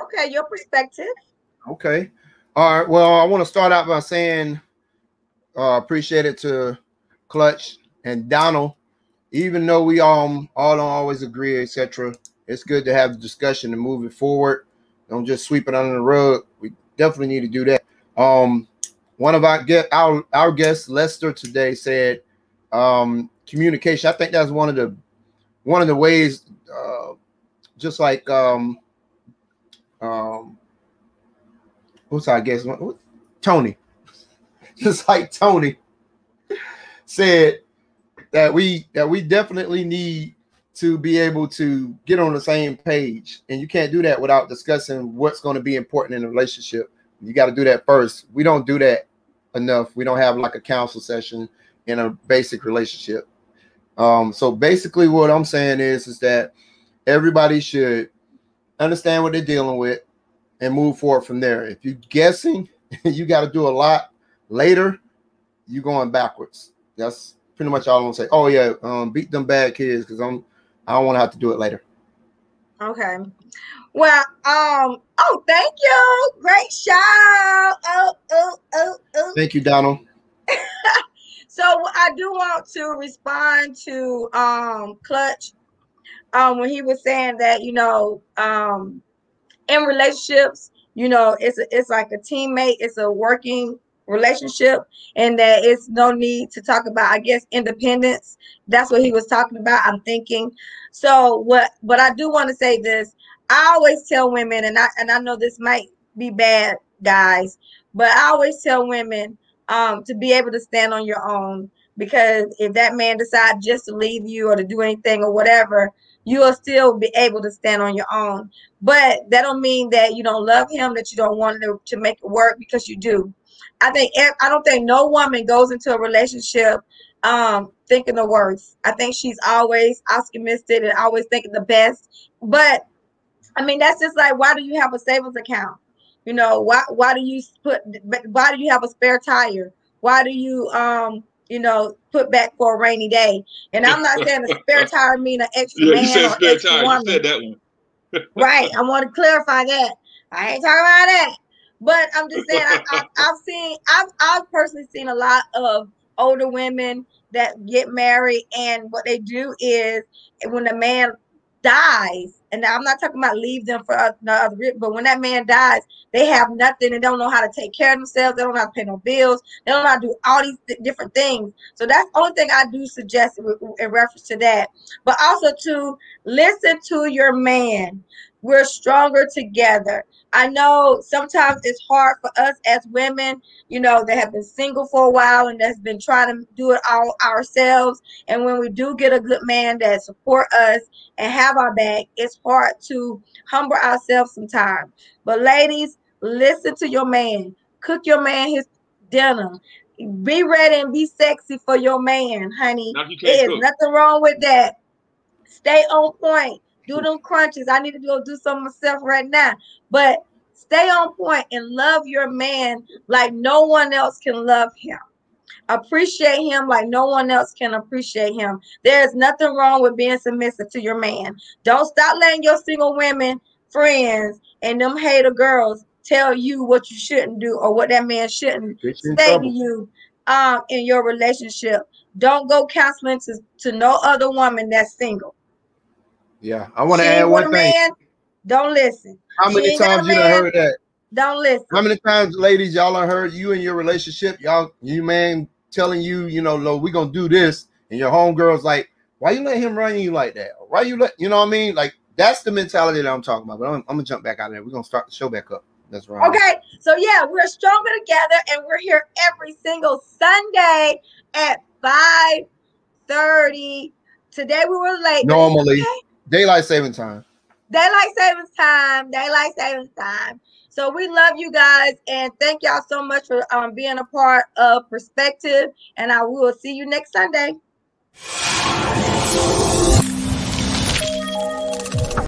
Speaker 1: Okay, your perspective.
Speaker 2: Okay. All right. Well, I want to start out by saying Appreciate it to Clutch and Donald. Even though we all don't always agree, etc., it's good to have the discussion and move it forward. Don't just sweep it under the rug. We definitely need to do that. One of our guests, Lester, today said communication. I think that's one of the ways. Just like what's our guest? Tony. Just like Tony said that we definitely need to be able to get on the same page, and you can't do that without discussing what's going to be important in a relationship. You got to do that first. We don't do that enough. We don't have like a counsel session in a basic relationship. So basically what I'm saying is that everybody should understand what they're dealing with and move forward from there. If you're guessing, you got to do a lot later, you're going backwards. That's pretty much all I'm gonna say. Oh yeah, beat them bad kids, because I don't want to have to do it later.
Speaker 1: Okay. Well, oh, thank you. Great shout. Oh.
Speaker 2: Thank you, Donald.
Speaker 1: So I do want to respond to Clutch when he was saying that, you know, in relationships, you know, it's like a teammate, it's a working relationship, and that it's no need to talk about, I guess, independence. That's what he was talking about, I'm thinking. So but I do want to say this. I always tell women, and I know this might be bad, guys, but I always tell women to be able to stand on your own, because if that man decides just to leave you or to do anything or whatever, you will still be able to stand on your own. But that don't mean that you don't love him, that you don't want to make it work, because you do. I don't think no woman goes into a relationship thinking the worst. I think she's always optimistic and always thinking the best. But I mean, that's just like, why do you have a savings account? You know, why do you have a spare tire? Why do you you know, put back for a rainy day? And I'm not saying a spare tire mean an extra man, you said or spare tire. Woman. You said that one. Right. I want to clarify that. I ain't talking about that. But I'm just saying, I've personally seen a lot of older women that get married, and what they do is when the man dies, and I'm not talking about leave them for other, but when that man dies, they have nothing. They don't know how to take care of themselves. They don't know how to pay no bills. They don't know how to do all these different things. So that's the only thing I do suggest in reference to that. But also to listen to your man. We're stronger together. I know sometimes it's hard for us as women, you know, that have been single for a while and that's been trying to do it all ourselves. And when we do get a good man that support us and have our back, it's hard to humble ourselves sometimes. But ladies, listen to your man. Cook your man his dinner. Be ready and be sexy for your man, honey. There's nothing wrong with that. Stay on point. Do them crunches. I need to go do some myself right now. But stay on point and love your man like no one else can love him. Appreciate him like no one else can appreciate him. There's nothing wrong with being submissive to your man. Don't stop letting your single women friends and them hater girls tell you what you shouldn't do or what that man shouldn't say to you in your relationship. Don't go counseling to no other woman that's single.
Speaker 2: Yeah, I want to add one thing.
Speaker 1: Man, don't listen.
Speaker 2: How many times you done heard that?
Speaker 1: Don't listen.
Speaker 2: How many times, ladies, y'all done heard you in your relationship, you man telling you, you know, no, we gonna do this, and your homegirl's like, why you let him run you like that? Why you let, you know what I mean? Like, that's the mentality that I'm talking about. But I'm gonna jump back out of there. We're gonna start the show back up. That's right.
Speaker 1: Okay, so yeah, we're stronger together, and we're here every single Sunday at 5:30. Today we were late.
Speaker 2: Normally. Okay. Daylight savings time.
Speaker 1: So we love you guys, and thank y'all so much for being a part of Perspective, and I will see you next Sunday.